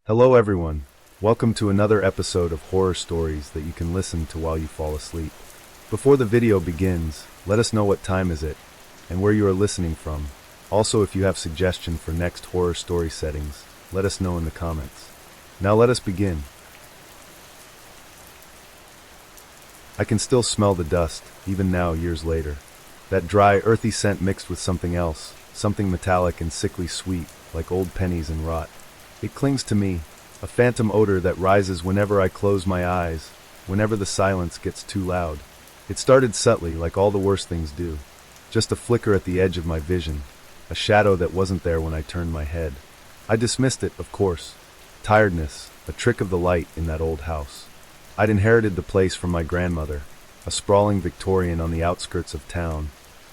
Hello everyone. Welcome to another episode of horror stories that you can listen to while you fall asleep. Before the video begins, let us know what time is it and where you are listening from. Also, if you have suggestions for next horror story settings, let us know in the comments. Now let us begin. I can still smell the dust, even now years later. That dry, earthy scent mixed with something else, something metallic and sickly sweet, like old pennies and rot. It clings to me, a phantom odor that rises whenever I close my eyes, whenever the silence gets too loud. It started subtly, like all the worst things do. Just a flicker at the edge of my vision, a shadow that wasn't there when I turned my head. I dismissed it, of course. Tiredness, a trick of the light in that old house. I'd inherited the place from my grandmother, a sprawling Victorian on the outskirts of town,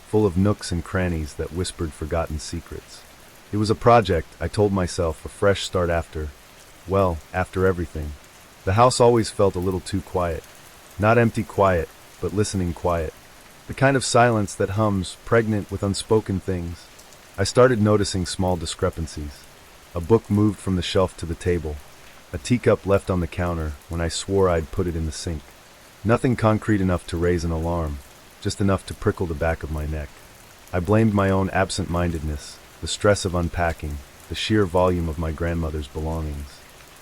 full of nooks and crannies that whispered forgotten secrets. It was a project, I told myself, a fresh start after everything. The house always felt a little too quiet. Not empty quiet, but listening quiet. The kind of silence that hums, pregnant with unspoken things. I started noticing small discrepancies. A book moved from the shelf to the table. A teacup left on the counter when I swore I'd put it in the sink. Nothing concrete enough to raise an alarm, just enough to prickle the back of my neck. I blamed my own absent-mindedness, the stress of unpacking, the sheer volume of my grandmother's belongings.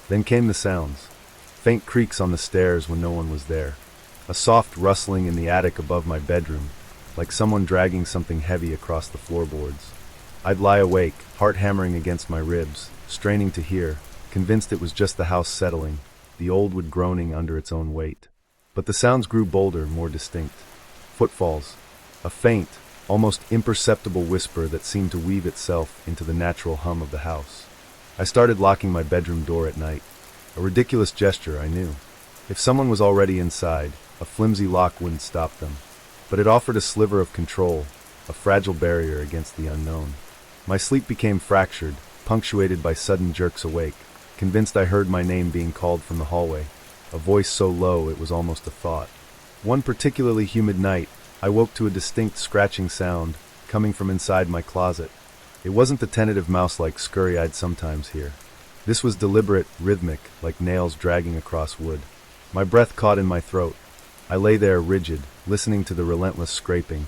Then came the sounds. Faint creaks on the stairs when no one was there. A soft rustling in the attic above my bedroom, like someone dragging something heavy across the floorboards. I'd lie awake, heart hammering against my ribs, straining to hear, convinced it was just the house settling, the old wood groaning under its own weight. But the sounds grew bolder, more distinct. Footfalls. A faint, almost imperceptible whisper that seemed to weave itself into the natural hum of the house. I started locking my bedroom door at night. A ridiculous gesture, I knew. If someone was already inside, a flimsy lock wouldn't stop them. But it offered a sliver of control, a fragile barrier against the unknown. My sleep became fractured, punctuated by sudden jerks awake, convinced I heard my name being called from the hallway, a voice so low it was almost a thought. One particularly humid night, I woke to a distinct scratching sound, coming from inside my closet. It wasn't the tentative mouse-like scurry I'd sometimes hear. This was deliberate, rhythmic, like nails dragging across wood. My breath caught in my throat. I lay there rigid, listening to the relentless scraping,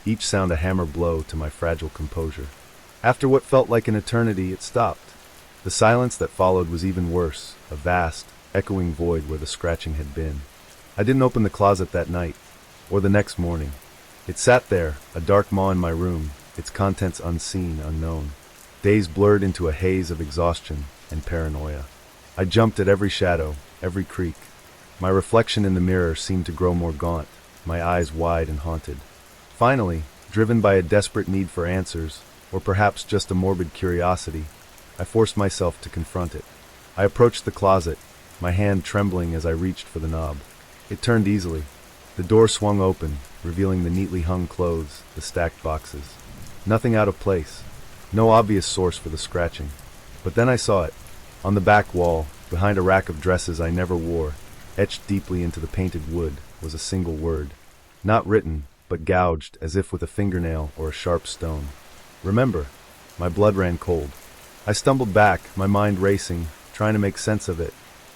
each sound a hammer blow to my fragile composure. After what felt like an eternity, it stopped. The silence that followed was even worse, a vast, echoing void where the scratching had been. I didn't open the closet that night, or the next morning. It sat there, a dark maw in my room, its contents unseen, unknown. Days blurred into a haze of exhaustion and paranoia. I jumped at every shadow, every creak. My reflection in the mirror seemed to grow more gaunt, my eyes wide and haunted. Finally, driven by a desperate need for answers, or perhaps just a morbid curiosity, I forced myself to confront it. I approached the closet, my hand trembling as I reached for the knob. It turned easily. The door swung open, revealing the neatly hung clothes, the stacked boxes. Nothing out of place. No obvious source for the scratching. But then I saw it. On the back wall, behind a rack of dresses I never wore, etched deeply into the painted wood, was a single word. Not written, but gouged as if with a fingernail or a sharp stone. Remember. My blood ran cold. I stumbled back, my mind racing, trying to make sense of it.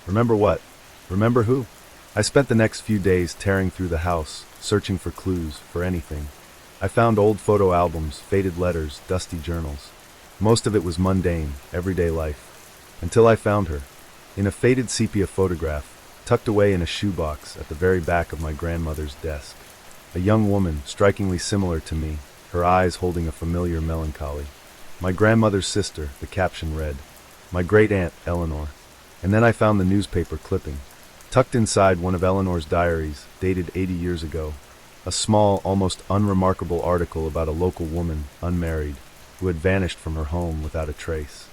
Remember what? Remember who? I spent the next few days tearing through the house, searching for clues, for anything. I found old photo albums, faded letters, dusty journals. Most of it was mundane, everyday life. Until I found her. In a faded sepia photograph, tucked away in a shoebox at the very back of my grandmother's desk. A young woman, strikingly similar to me, her eyes holding a familiar melancholy. My grandmother's sister, the caption read. My great-aunt, Eleanor. And then I found the newspaper clipping. Tucked inside one of Eleanor's diaries, dated 80 years ago, a small, almost unremarkable article about a local woman, unmarried, who had vanished from her home without a trace.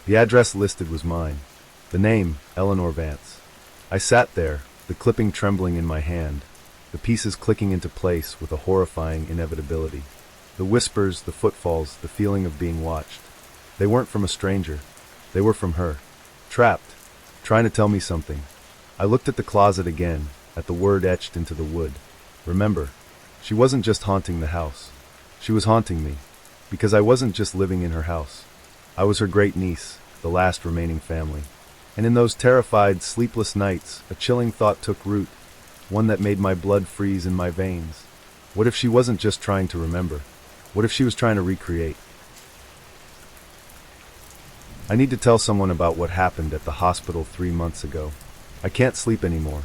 The address listed was mine. The name, Eleanor Vance. I sat there, the clipping trembling in my hand, the pieces clicking into place with a horrifying inevitability. The whispers, the footfalls, the feeling of being watched. They weren't from a stranger. They were from her. Trapped, trying to tell me something. I looked at the closet again, at the word etched into the wood. Remember, she wasn't just haunting the house. She was haunting me, because I wasn't just living in her house. I was her great niece, the last remaining family. And in those terrified, sleepless nights, a chilling thought took root, one that made my blood freeze in my veins. What if she wasn't just trying to remember? What if she was trying to recreate? I need to tell someone about what happened at the hospital 3 months ago. I can't sleep anymore.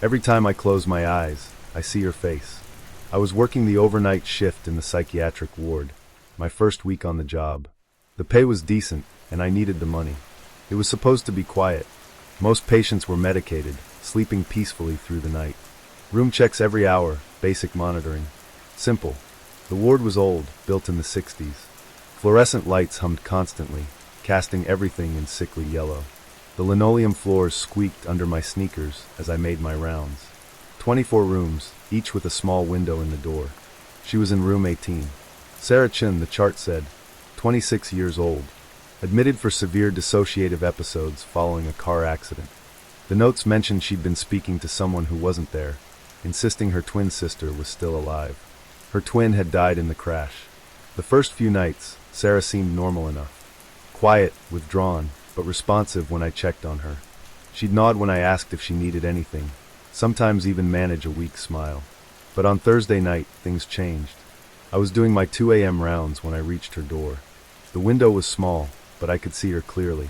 Every time I close my eyes, I see her face. I was working the overnight shift in the psychiatric ward, my first week on the job. The pay was decent, and I needed the money. It was supposed to be quiet. Most patients were medicated, sleeping peacefully through the night. Room checks every hour, basic monitoring. Simple. The ward was old, built in the 60s. Fluorescent lights hummed constantly, casting everything in sickly yellow. The linoleum floors squeaked under my sneakers as I made my rounds. 24 rooms, each with a small window in the door. She was in room 18. Sarah Chin, the chart said, 26 years old. Admitted for severe dissociative episodes following a car accident. The notes mentioned she'd been speaking to someone who wasn't there, insisting her twin sister was still alive. Her twin had died in the crash. The first few nights, Sarah seemed normal enough. Quiet, withdrawn, but responsive when I checked on her. She'd nod when I asked if she needed anything, sometimes even manage a weak smile. But on Thursday night, things changed. I was doing my 2 a.m. rounds when I reached her door. The window was small, but I could see her clearly.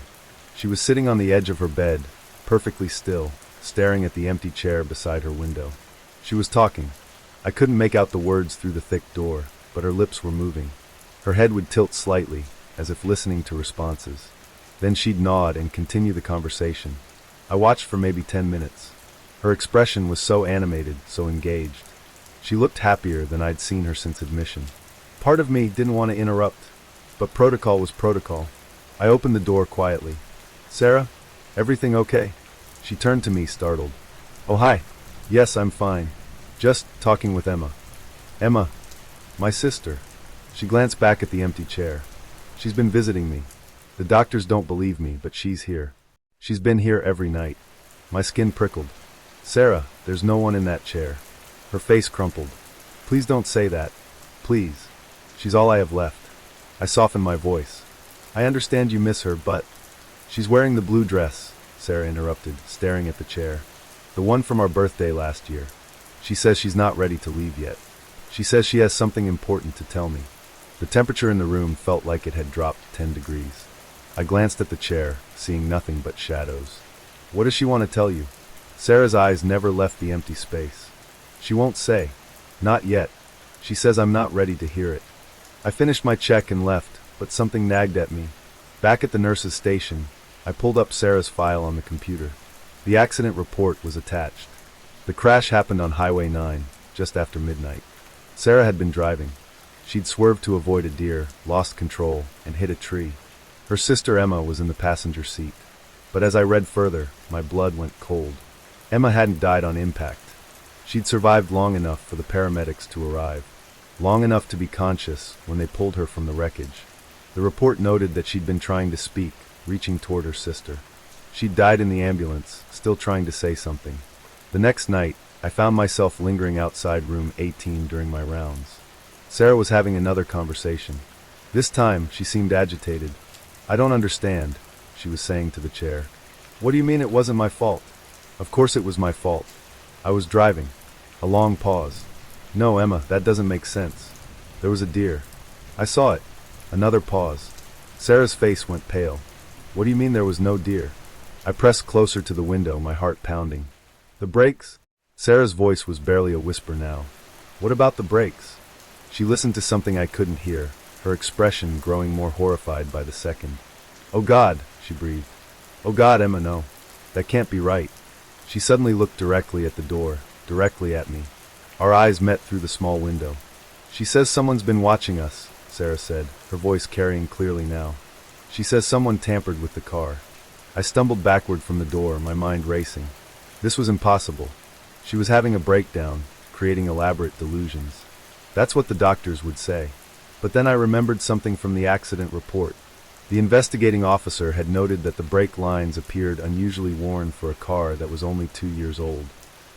She was sitting on the edge of her bed, perfectly still, staring at the empty chair beside her window. She was talking. I couldn't make out the words through the thick door, but her lips were moving. Her head would tilt slightly, as if listening to responses. Then she'd nod and continue the conversation. I watched for maybe 10 minutes. Her expression was so animated, so engaged. She looked happier than I'd seen her since admission. Part of me didn't want to interrupt, but protocol was protocol. I opened the door quietly. "Sarah, everything okay?" She turned to me, startled. "Oh, hi. Yes, I'm fine. Just talking with Emma." "Emma? My sister." She glanced back at the empty chair. "She's been visiting me. The doctors don't believe me, but she's here. She's been here every night." My skin prickled. "Sarah, there's no one in that chair." Her face crumpled. "Please don't say that. Please. She's all I have left." I softened my voice. "I understand you miss her, but—" "She's wearing the blue dress," Sarah interrupted, staring at the chair. "The one from our birthday last year. She says she's not ready to leave yet. She says she has something important to tell me." The temperature in the room felt like it had dropped 10 degrees. I glanced at the chair, seeing nothing but shadows. "What does she want to tell you?" Sarah's eyes never left the empty space. "She won't say. Not yet. She says I'm not ready to hear it." I finished my check and left, but something nagged at me. Back at the nurse's station, I pulled up Sarah's file on the computer. The accident report was attached. The crash happened on Highway 9, just after midnight. Sarah had been driving. She'd swerved to avoid a deer, lost control, and hit a tree. Her sister Emma was in the passenger seat. But as I read further, my blood went cold. Emma hadn't died on impact. She'd survived long enough for the paramedics to arrive. Long enough to be conscious when they pulled her from the wreckage. The report noted that she'd been trying to speak, reaching toward her sister. She'd died in the ambulance, still trying to say something. The next night, I found myself lingering outside room 18 during my rounds. Sarah was having another conversation. This time, she seemed agitated. "I don't understand," she was saying to the chair. "What do you mean it wasn't my fault?" "Of course it was my fault. I was driving." A long pause. "No, Emma, that doesn't make sense. There was a deer. I saw it." Another pause. Sarah's face went pale. "What do you mean there was no deer?" I pressed closer to the window, my heart pounding. "The brakes?" Sarah's voice was barely a whisper now. "What about the brakes?" She listened to something I couldn't hear, her expression growing more horrified by the second. "Oh God," she breathed. "Oh God, Emma, no. That can't be right." She suddenly looked directly at the door, directly at me. Our eyes met through the small window. "She says someone's been watching us," Sarah said, her voice carrying clearly now. "She says someone tampered with the car." I stumbled backward from the door, my mind racing. This was impossible. She was having a breakdown, creating elaborate delusions. That's what the doctors would say. But then I remembered something from the accident report. The investigating officer had noted that the brake lines appeared unusually worn for a car that was only 2 years old.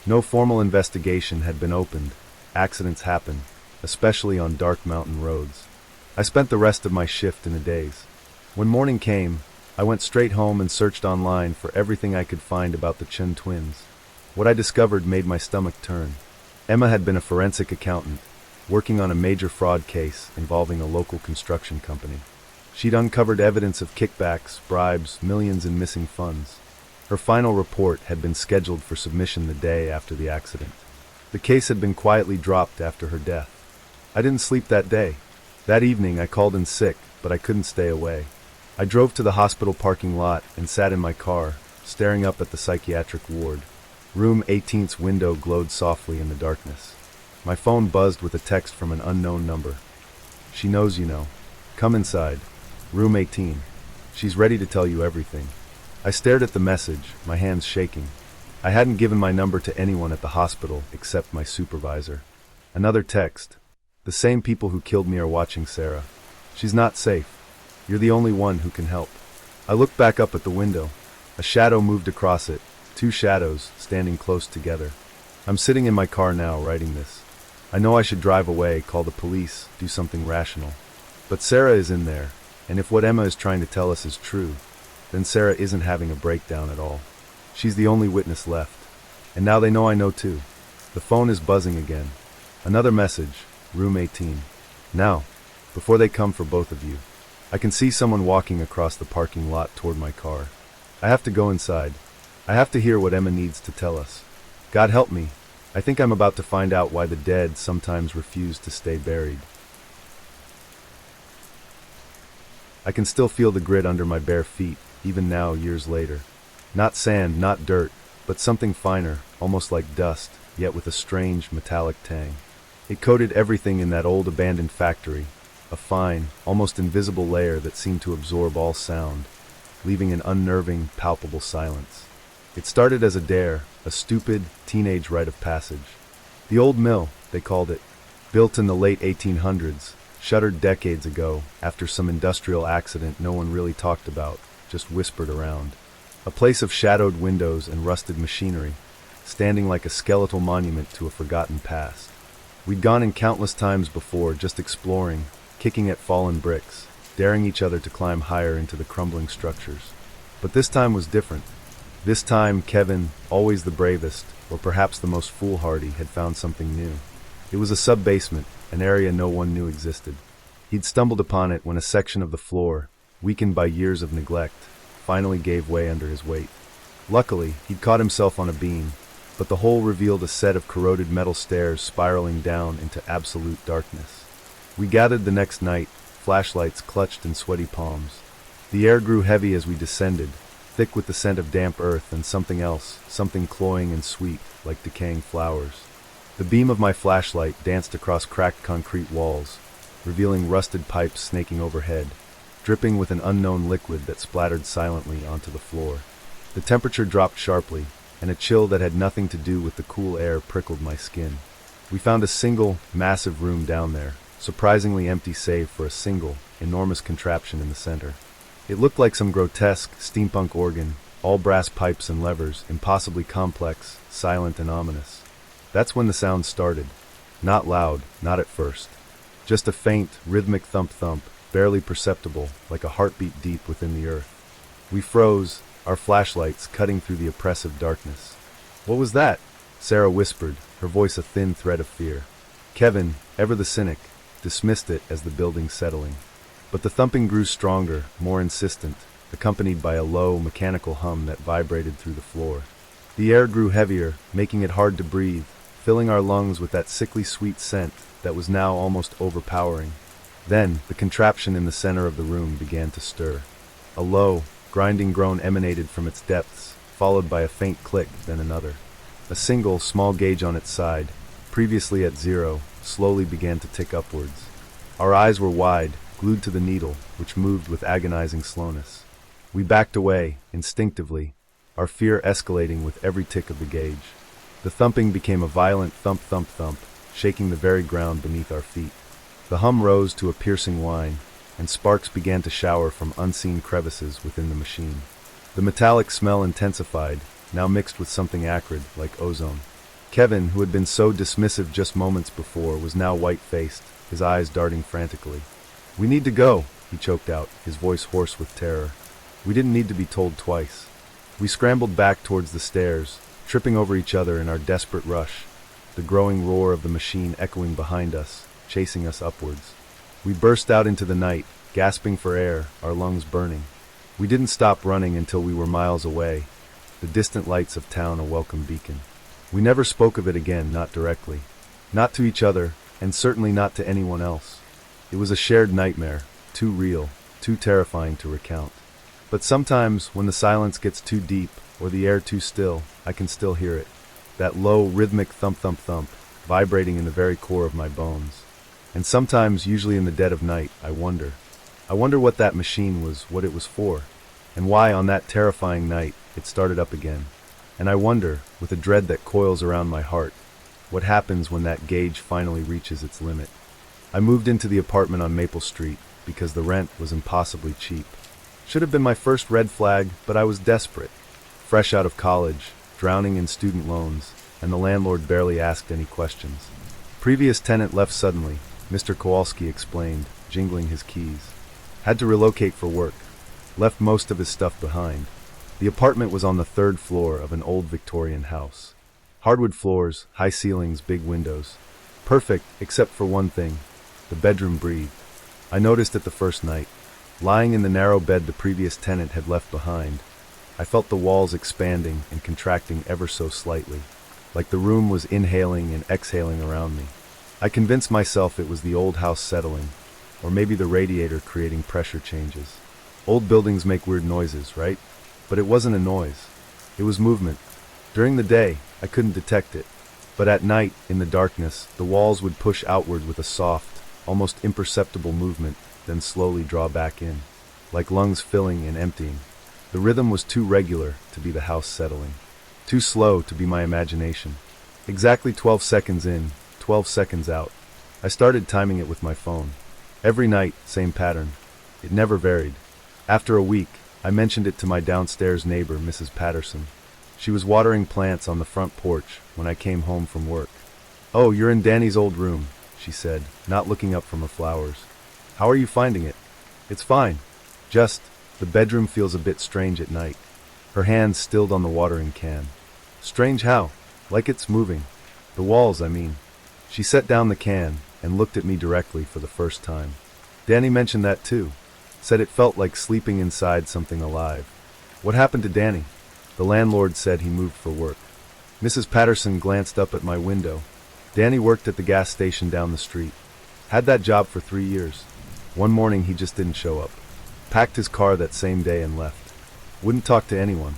No formal investigation had been opened. Accidents happen, especially on dark mountain roads. I spent the rest of my shift in a daze. When morning came, I went straight home and searched online for everything I could find about the Chen twins. What I discovered made my stomach turn. Emma had been a forensic accountant, working on a major fraud case involving a local construction company. She'd uncovered evidence of kickbacks, bribes, millions in missing funds. Her final report had been scheduled for submission the day after the accident. The case had been quietly dropped after her death. I didn't sleep that day. That evening I called in sick, but I couldn't stay away. I drove to the hospital parking lot and sat in my car, staring up at the psychiatric ward. Room 18's window glowed softly in the darkness. My phone buzzed with a text from an unknown number. "She knows you know. Come inside. Room 18. She's ready to tell you everything." I stared at the message, my hands shaking. I hadn't given my number to anyone at the hospital except my supervisor. Another text. "The same people who killed me are watching Sarah. She's not safe. You're the only one who can help." I looked back up at the window. A shadow moved across it, two shadows standing close together. I'm sitting in my car now writing this. I know I should drive away, call the police, do something rational. But Sarah is in there, and if what Emma is trying to tell us is true, then Sarah isn't having a breakdown at all. She's the only witness left. And now they know I know too. The phone is buzzing again. Another message, room 18. "Now, before they come for both of you." I can see someone walking across the parking lot toward my car. I have to go inside. I have to hear what Emma needs to tell us. God help me. I think I'm about to find out why the dead sometimes refuse to stay buried. I can still feel the grit under my bare feet, even now, years later. Not sand, not dirt, but something finer, almost like dust, yet with a strange, metallic tang. It coated everything in that old abandoned factory, a fine, almost invisible layer that seemed to absorb all sound, leaving an unnerving, palpable silence. It started as a dare, a stupid, teenage rite of passage. The old mill, they called it, built in the late 1800s, shuttered decades ago after some industrial accident no one really talked about, just whispered around. A place of shadowed windows and rusted machinery, standing like a skeletal monument to a forgotten past. We'd gone in countless times before, just exploring, kicking at fallen bricks, daring each other to climb higher into the crumbling structures. But this time was different. This time, Kevin, always the bravest, or perhaps the most foolhardy, had found something new. It was a sub-basement, an area no one knew existed. He'd stumbled upon it when a section of the floor, weakened by years of neglect, finally gave way under his weight. Luckily, he'd caught himself on a beam, but the hole revealed a set of corroded metal stairs spiraling down into absolute darkness. We gathered the next night, flashlights clutched in sweaty palms. The air grew heavy as we descended, thick with the scent of damp earth and something else, something cloying and sweet, like decaying flowers. The beam of my flashlight danced across cracked concrete walls, revealing rusted pipes snaking overhead, dripping with an unknown liquid that splattered silently onto the floor. The temperature dropped sharply, and a chill that had nothing to do with the cool air prickled my skin. We found a single, massive room down there, surprisingly empty save for a single, enormous contraption in the center. It looked like some grotesque, steampunk organ, all brass pipes and levers, impossibly complex, silent and ominous. That's when the sound started. Not loud, not at first. Just a faint, rhythmic thump-thump, barely perceptible, like a heartbeat deep within the earth. We froze, our flashlights cutting through the oppressive darkness. "What was that?" Sarah whispered, her voice a thin thread of fear. Kevin, ever the cynic, dismissed it as the building settling. But the thumping grew stronger, more insistent, accompanied by a low, mechanical hum that vibrated through the floor. The air grew heavier, making it hard to breathe, filling our lungs with that sickly sweet scent that was now almost overpowering. Then, the contraption in the center of the room began to stir. A low, grinding groan emanated from its depths, followed by a faint click, then another. A single, small gauge on its side, previously at 0, slowly began to tick upwards. Our eyes were wide, glued to the needle, which moved with agonizing slowness. We backed away, instinctively, our fear escalating with every tick of the gauge. The thumping became a violent thump-thump-thump, shaking the very ground beneath our feet. The hum rose to a piercing whine, and sparks began to shower from unseen crevices within the machine. The metallic smell intensified, now mixed with something acrid, like ozone. Kevin, who had been so dismissive just moments before, was now white-faced, his eyes darting frantically. "We need to go," he choked out, his voice hoarse with terror. We didn't need to be told twice. We scrambled back towards the stairs, tripping over each other in our desperate rush, the growing roar of the machine echoing behind us, chasing us upwards. We burst out into the night, gasping for air, our lungs burning. We didn't stop running until we were miles away, the distant lights of town a welcome beacon. We never spoke of it again, not directly. Not to each other, and certainly not to anyone else. It was a shared nightmare, too real, too terrifying to recount. But sometimes, when the silence gets too deep, or the air too still, I can still hear it. That low, rhythmic thump-thump-thump, vibrating in the very core of my bones. And sometimes, usually in the dead of night, I wonder. I wonder what that machine was, what it was for, and why on that terrifying night, it started up again. And I wonder, with a dread that coils around my heart, what happens when that gauge finally reaches its limit. I moved into the apartment on Maple Street because the rent was impossibly cheap. Should have been my first red flag, but I was desperate. Fresh out of college, drowning in student loans, and the landlord barely asked any questions. Previous tenant left suddenly, Mr. Kowalski explained, jingling his keys. Had to relocate for work. Left most of his stuff behind. The apartment was on the 3rd floor of an old Victorian house. Hardwood floors, high ceilings, big windows. Perfect, except for one thing. The bedroom breathed. I noticed it the first night. Lying in the narrow bed the previous tenant had left behind, I felt the walls expanding and contracting ever so slightly, like the room was inhaling and exhaling around me. I convinced myself it was the old house settling, or maybe the radiator creating pressure changes. Old buildings make weird noises, right? But it wasn't a noise. It was movement. During the day, I couldn't detect it. But at night, in the darkness, the walls would push outward with a soft, almost imperceptible movement, then slowly draw back in, like lungs filling and emptying. The rhythm was too regular to be the house settling, too slow to be my imagination. Exactly 12 seconds in, 12 seconds out. I started timing it with my phone. Every night, same pattern. It never varied. After a week, I mentioned it to my downstairs neighbor, Mrs. Patterson. She was watering plants on the front porch when I came home from work. "Oh, you're in Danny's old room," she said, not looking up from her flowers. "How are you finding it?" "It's fine. Just, the bedroom feels a bit strange at night." Her hand stilled on the watering can. "Strange how?" "Like it's moving. The walls, I mean." She set down the can and looked at me directly for the first time. "Danny mentioned that too. Said it felt like sleeping inside something alive." "What happened to Danny?" "The landlord said he moved for work." Mrs. Patterson glanced up at my window. "Danny worked at the gas station down the street. Had that job for 3 years. One morning he just didn't show up. Packed his car that same day and left. Wouldn't talk to anyone.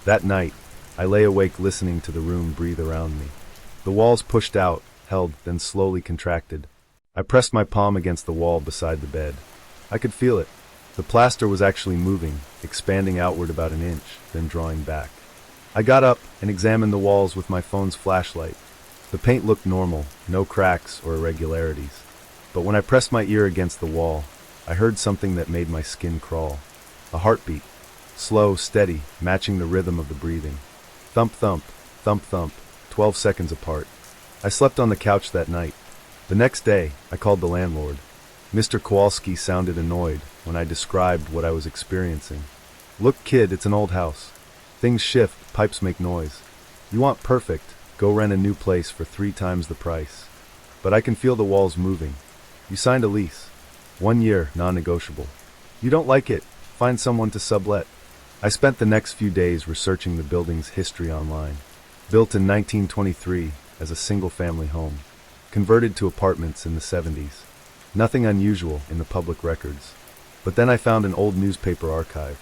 That night, I lay awake listening to the room breathe around me. The walls pushed out, held, then slowly contracted. I pressed my palm against the wall beside the bed. I could feel it. The plaster was actually moving, expanding outward about an inch, then drawing back. I got up and examined the walls with my phone's flashlight. The paint looked normal, no cracks or irregularities. But when I pressed my ear against the wall, I heard something that made my skin crawl. A heartbeat. Slow, steady, matching the rhythm of the breathing. Thump thump, thump thump, 12 seconds apart. I slept on the couch that night. The next day, I called the landlord. Mr. Kowalski sounded annoyed when I described what I was experiencing. "Look, kid, it's an old house. Things shift, pipes make noise. You want perfect, go rent a new place for 3 times the price. But I can feel the walls moving. You signed a lease. 1 year, non-negotiable. You don't like it, find someone to sublet." I spent the next few days researching the building's history online. Built in 1923 as a single-family home. Converted to apartments in the 70s. Nothing unusual in the public records. But then I found an old newspaper archive.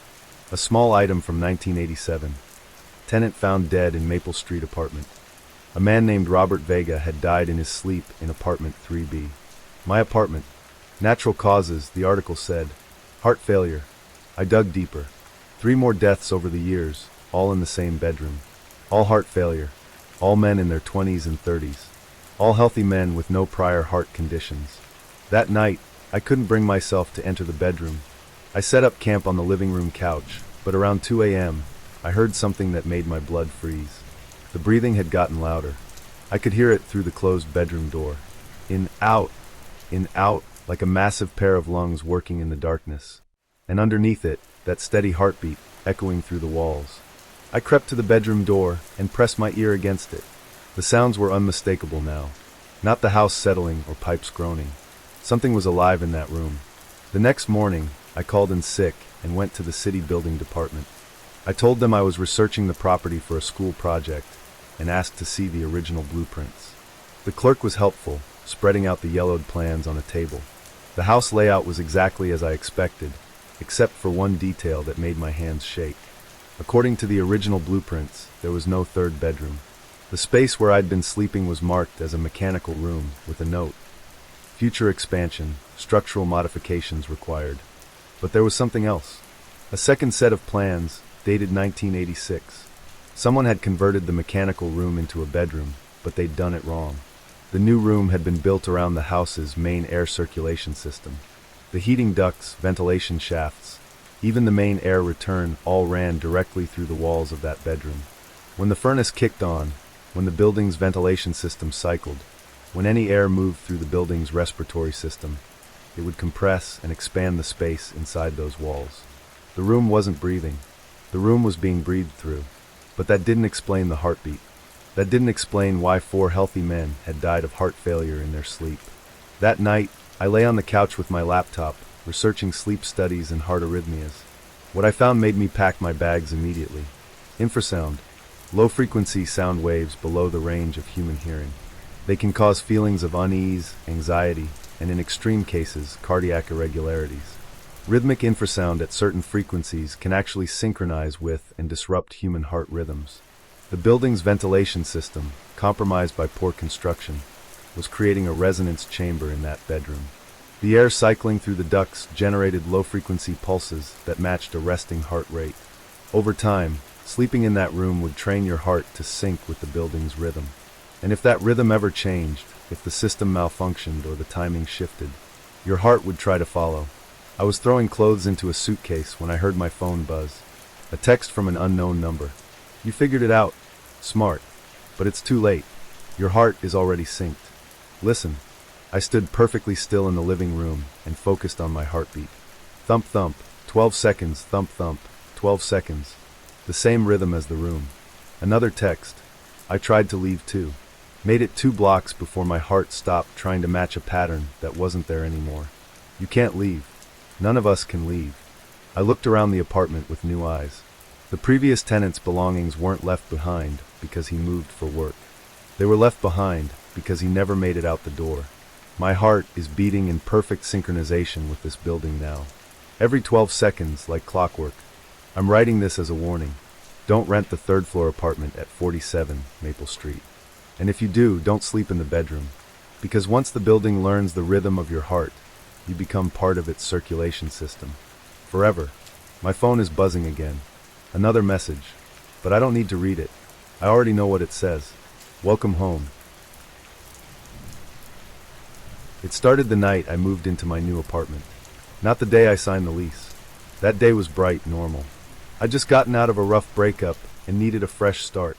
A small item from 1987. Tenant found dead in Maple Street apartment. A man named Robert Vega had died in his sleep in apartment 3B. My apartment. Natural causes, the article said. Heart failure. I dug deeper. 3 more deaths over the years, all in the same bedroom. All heart failure. All men in their 20s and 30s. All healthy men with no prior heart conditions. That night, I couldn't bring myself to enter the bedroom. I set up camp on the living room couch, but around 2 a.m., I heard something that made my blood freeze. The breathing had gotten louder. I could hear it through the closed bedroom door. In, out, like a massive pair of lungs working in the darkness. And underneath it, that steady heartbeat echoing through the walls. I crept to the bedroom door and pressed my ear against it. The sounds were unmistakable now. Not the house settling or pipes groaning. Something was alive in that room. The next morning, I called in sick and went to the city building department. I told them I was researching the property for a school project and asked to see the original blueprints. The clerk was helpful, spreading out the yellowed plans on a table. The house layout was exactly as I expected, except for one detail that made my hands shake. According to the original blueprints, there was no third bedroom. The space where I'd been sleeping was marked as a mechanical room with a note: future expansion, structural modifications required. But there was something else. A second set of plans, dated 1986. Someone had converted the mechanical room into a bedroom, but they'd done it wrong. The new room had been built around the house's main air circulation system. The heating ducts, ventilation shafts, even the main air return all ran directly through the walls of that bedroom. When the furnace kicked on, when the building's ventilation system cycled, when any air moved through the building's respiratory system, it would compress and expand the space inside those walls. The room wasn't breathing. The room was being breathed through. But that didn't explain the heartbeat. That didn't explain why 4 healthy men had died of heart failure in their sleep. That night, I lay on the couch with my laptop, researching sleep studies and heart arrhythmias. What I found made me pack my bags immediately. Infrasound. Low-frequency sound waves below the range of human hearing. They can cause feelings of unease, anxiety, and in extreme cases, cardiac irregularities. Rhythmic infrasound at certain frequencies can actually synchronize with and disrupt human heart rhythms. The building's ventilation system, compromised by poor construction, was creating a resonance chamber in that bedroom. The air cycling through the ducts generated low-frequency pulses that matched a resting heart rate. Over time, sleeping in that room would train your heart to sync with the building's rhythm. And if that rhythm ever changed, if the system malfunctioned or the timing shifted, your heart would try to follow. I was throwing clothes into a suitcase when I heard my phone buzz. A text from an unknown number. "You figured it out. Smart. But it's too late. Your heart is already synced. Listen." I stood perfectly still in the living room and focused on my heartbeat. Thump thump, 12 seconds, thump thump, 12 seconds. The same rhythm as the room. Another text. I tried to leave too. Made it 2 blocks before my heart stopped trying to match a pattern that wasn't there anymore. You can't leave. None of us can leave. I looked around the apartment with new eyes. The previous tenant's belongings weren't left behind because he moved for work. They were left behind because he never made it out the door. My heart is beating in perfect synchronization with this building now. Every 12 seconds, like clockwork. I'm writing this as a warning. Don't rent the 3rd floor apartment at 47 Maple Street. And if you do, don't sleep in the bedroom. Because once the building learns the rhythm of your heart, you become part of its circulation system. Forever. My phone is buzzing again. Another message. But I don't need to read it. I already know what it says. Welcome home. It started the night I moved into my new apartment. Not the day I signed the lease. That day was bright, normal. I'd just gotten out of a rough breakup and needed a fresh start.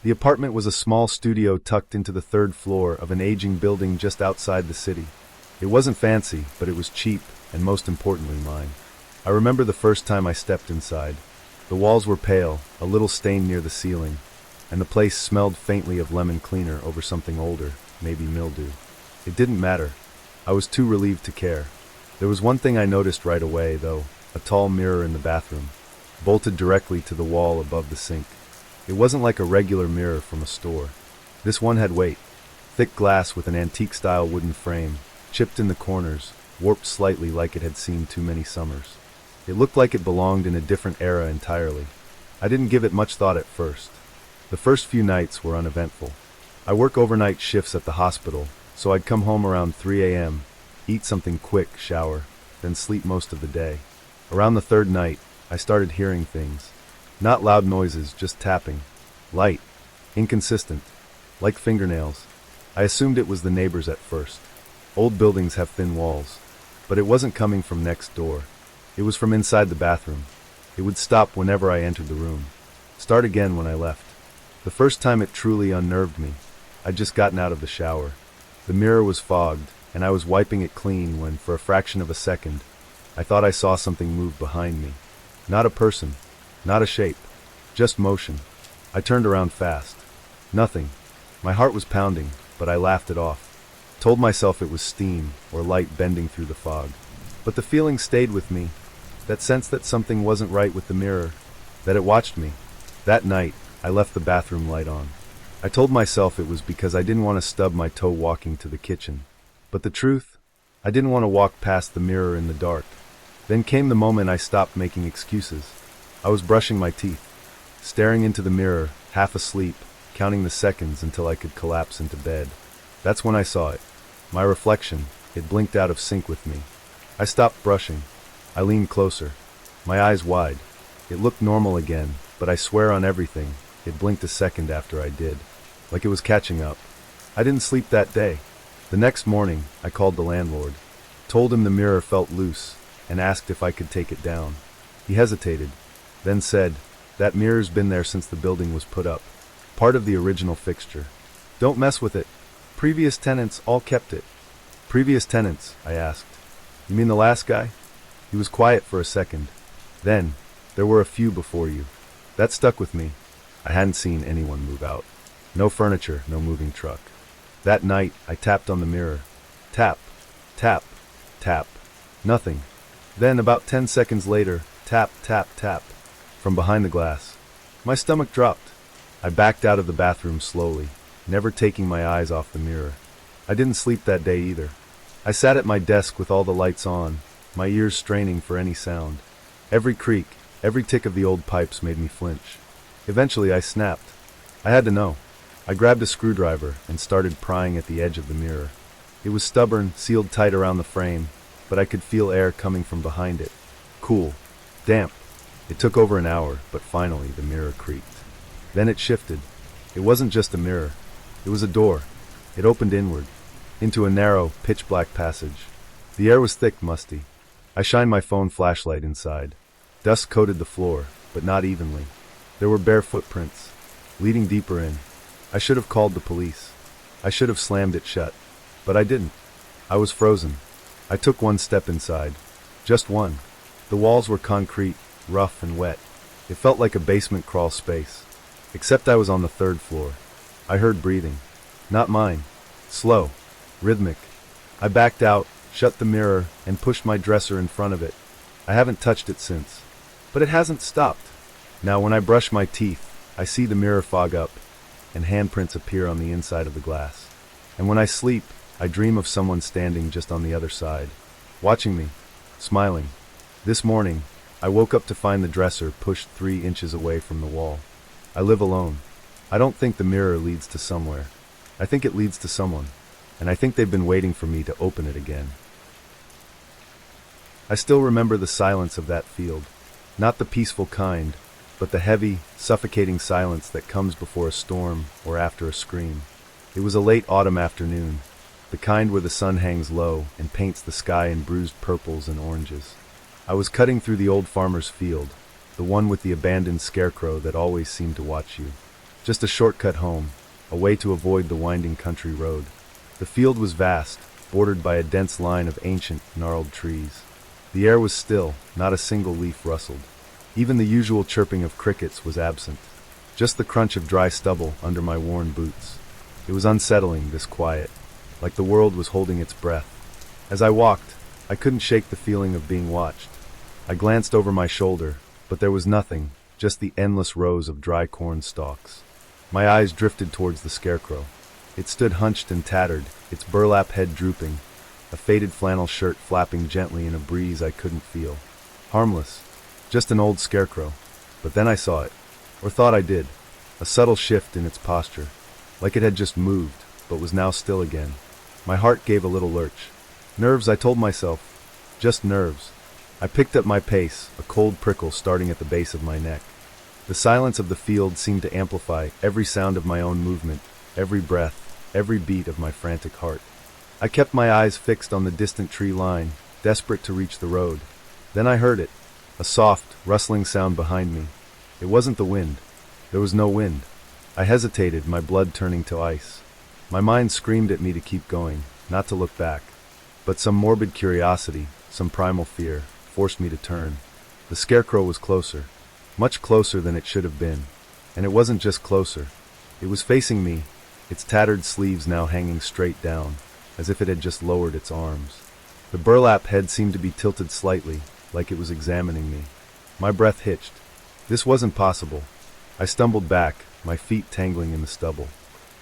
The apartment was a small studio tucked into the 3rd floor of an aging building just outside the city. It wasn't fancy, but it was cheap, and most importantly mine. I remember the first time I stepped inside. The walls were pale, a little stained near the ceiling, and the place smelled faintly of lemon cleaner over something older, maybe mildew. It didn't matter. I was too relieved to care. There was one thing I noticed right away, though: a tall mirror in the bathroom, bolted directly to the wall above the sink. It wasn't like a regular mirror from a store. This one had weight. Thick glass with an antique-style wooden frame, chipped in the corners, warped slightly like it had seen too many summers. It looked like it belonged in a different era entirely. I didn't give it much thought at first. The first few nights were uneventful. I work overnight shifts at the hospital, so I'd come home around 3 a.m., eat something quick, shower, then sleep most of the day. Around the 3rd night, I started hearing things. Not loud noises, just tapping. Light. Inconsistent. Like fingernails. I assumed it was the neighbors at first. Old buildings have thin walls. But it wasn't coming from next door. It was from inside the bathroom. It would stop whenever I entered the room. Start again when I left. The first time it truly unnerved me. I'd just gotten out of the shower. The mirror was fogged, and I was wiping it clean when, for a fraction of a second, I thought I saw something move behind me. Not a person. Not a shape. Just motion. I turned around fast. Nothing. My heart was pounding, but I laughed it off. Told myself it was steam or light bending through the fog. But the feeling stayed with me. That sense that something wasn't right with the mirror. That it watched me. That night, I left the bathroom light on. I told myself it was because I didn't want to stub my toe walking to the kitchen. But the truth? I didn't want to walk past the mirror in the dark. Then came the moment I stopped making excuses. I was brushing my teeth, staring into the mirror, half asleep, counting the seconds until I could collapse into bed. That's when I saw it. My reflection, it blinked out of sync with me. I stopped brushing. I leaned closer, my eyes wide. It looked normal again, but I swear on everything, it blinked a second after I did. Like it was catching up. I didn't sleep that day. The next morning, I called the landlord, told him the mirror felt loose, and asked if I could take it down. He hesitated, then said, "That mirror's been there since the building was put up. Part of the original fixture. Don't mess with it. Previous tenants all kept it." "Previous tenants?" I asked. "You mean the last guy?" He was quiet for a second. Then, "There were a few before you." That stuck with me. I hadn't seen anyone move out. No furniture, no moving truck. That night, I tapped on the mirror. Tap, tap, tap. Nothing. Then, about 10 seconds later, tap, tap, tap. From behind the glass. My stomach dropped. I backed out of the bathroom slowly, never taking my eyes off the mirror. I didn't sleep that day either. I sat at my desk with all the lights on, my ears straining for any sound. Every creak, every tick of the old pipes made me flinch. Eventually I snapped. I had to know. I grabbed a screwdriver and started prying at the edge of the mirror. It was stubborn, sealed tight around the frame, but I could feel air coming from behind it. Cool. Damp. It took over an hour, but finally the mirror creaked. Then it shifted. It wasn't just a mirror. It was a door. It opened inward, into a narrow, pitch-black passage. The air was thick, musty. I shined my phone flashlight inside. Dust coated the floor, but not evenly. There were bare footprints, leading deeper in. I should have called the police. I should have slammed it shut. But I didn't. I was frozen. I took one step inside. Just one. The walls were concrete, rough and wet. It felt like a basement crawl space. Except I was on the 3rd floor. I heard breathing. Not mine. Slow. Rhythmic. I backed out, shut the mirror, and pushed my dresser in front of it. I haven't touched it since. But it hasn't stopped. Now when I brush my teeth, I see the mirror fog up, and handprints appear on the inside of the glass. And when I sleep, I dream of someone standing just on the other side, watching me, smiling. This morning, I woke up to find the dresser pushed 3 inches away from the wall. I live alone. I don't think the mirror leads to somewhere. I think it leads to someone, and I think they've been waiting for me to open it again. I still remember the silence of that field. Not the peaceful kind, but the heavy, suffocating silence that comes before a storm or after a scream. It was a late autumn afternoon, the kind where the sun hangs low and paints the sky in bruised purples and oranges. I was cutting through the old farmer's field, the one with the abandoned scarecrow that always seemed to watch you. Just a shortcut home, a way to avoid the winding country road. The field was vast, bordered by a dense line of ancient, gnarled trees. The air was still, not a single leaf rustled. Even the usual chirping of crickets was absent. Just the crunch of dry stubble under my worn boots. It was unsettling, this quiet, like the world was holding its breath. As I walked, I couldn't shake the feeling of being watched. I glanced over my shoulder, but there was nothing, just the endless rows of dry corn stalks. My eyes drifted towards the scarecrow. It stood hunched and tattered, its burlap head drooping, a faded flannel shirt flapping gently in a breeze I couldn't feel. Harmless, just an old scarecrow. But then I saw it, or thought I did, a subtle shift in its posture, like it had just moved, but was now still again. My heart gave a little lurch. Nerves, I told myself. Just nerves. I picked up my pace, a cold prickle starting at the base of my neck. The silence of the field seemed to amplify every sound of my own movement, every breath, every beat of my frantic heart. I kept my eyes fixed on the distant tree line, desperate to reach the road. Then I heard it, a soft, rustling sound behind me. It wasn't the wind. There was no wind. I hesitated, my blood turning to ice. My mind screamed at me to keep going, not to look back. But some morbid curiosity, some primal fear, forced me to turn. The scarecrow was closer. Much closer than it should have been. And it wasn't just closer. It was facing me, its tattered sleeves now hanging straight down, as if it had just lowered its arms. The burlap head seemed to be tilted slightly, like it was examining me. My breath hitched. This wasn't possible. I stumbled back, my feet tangling in the stubble.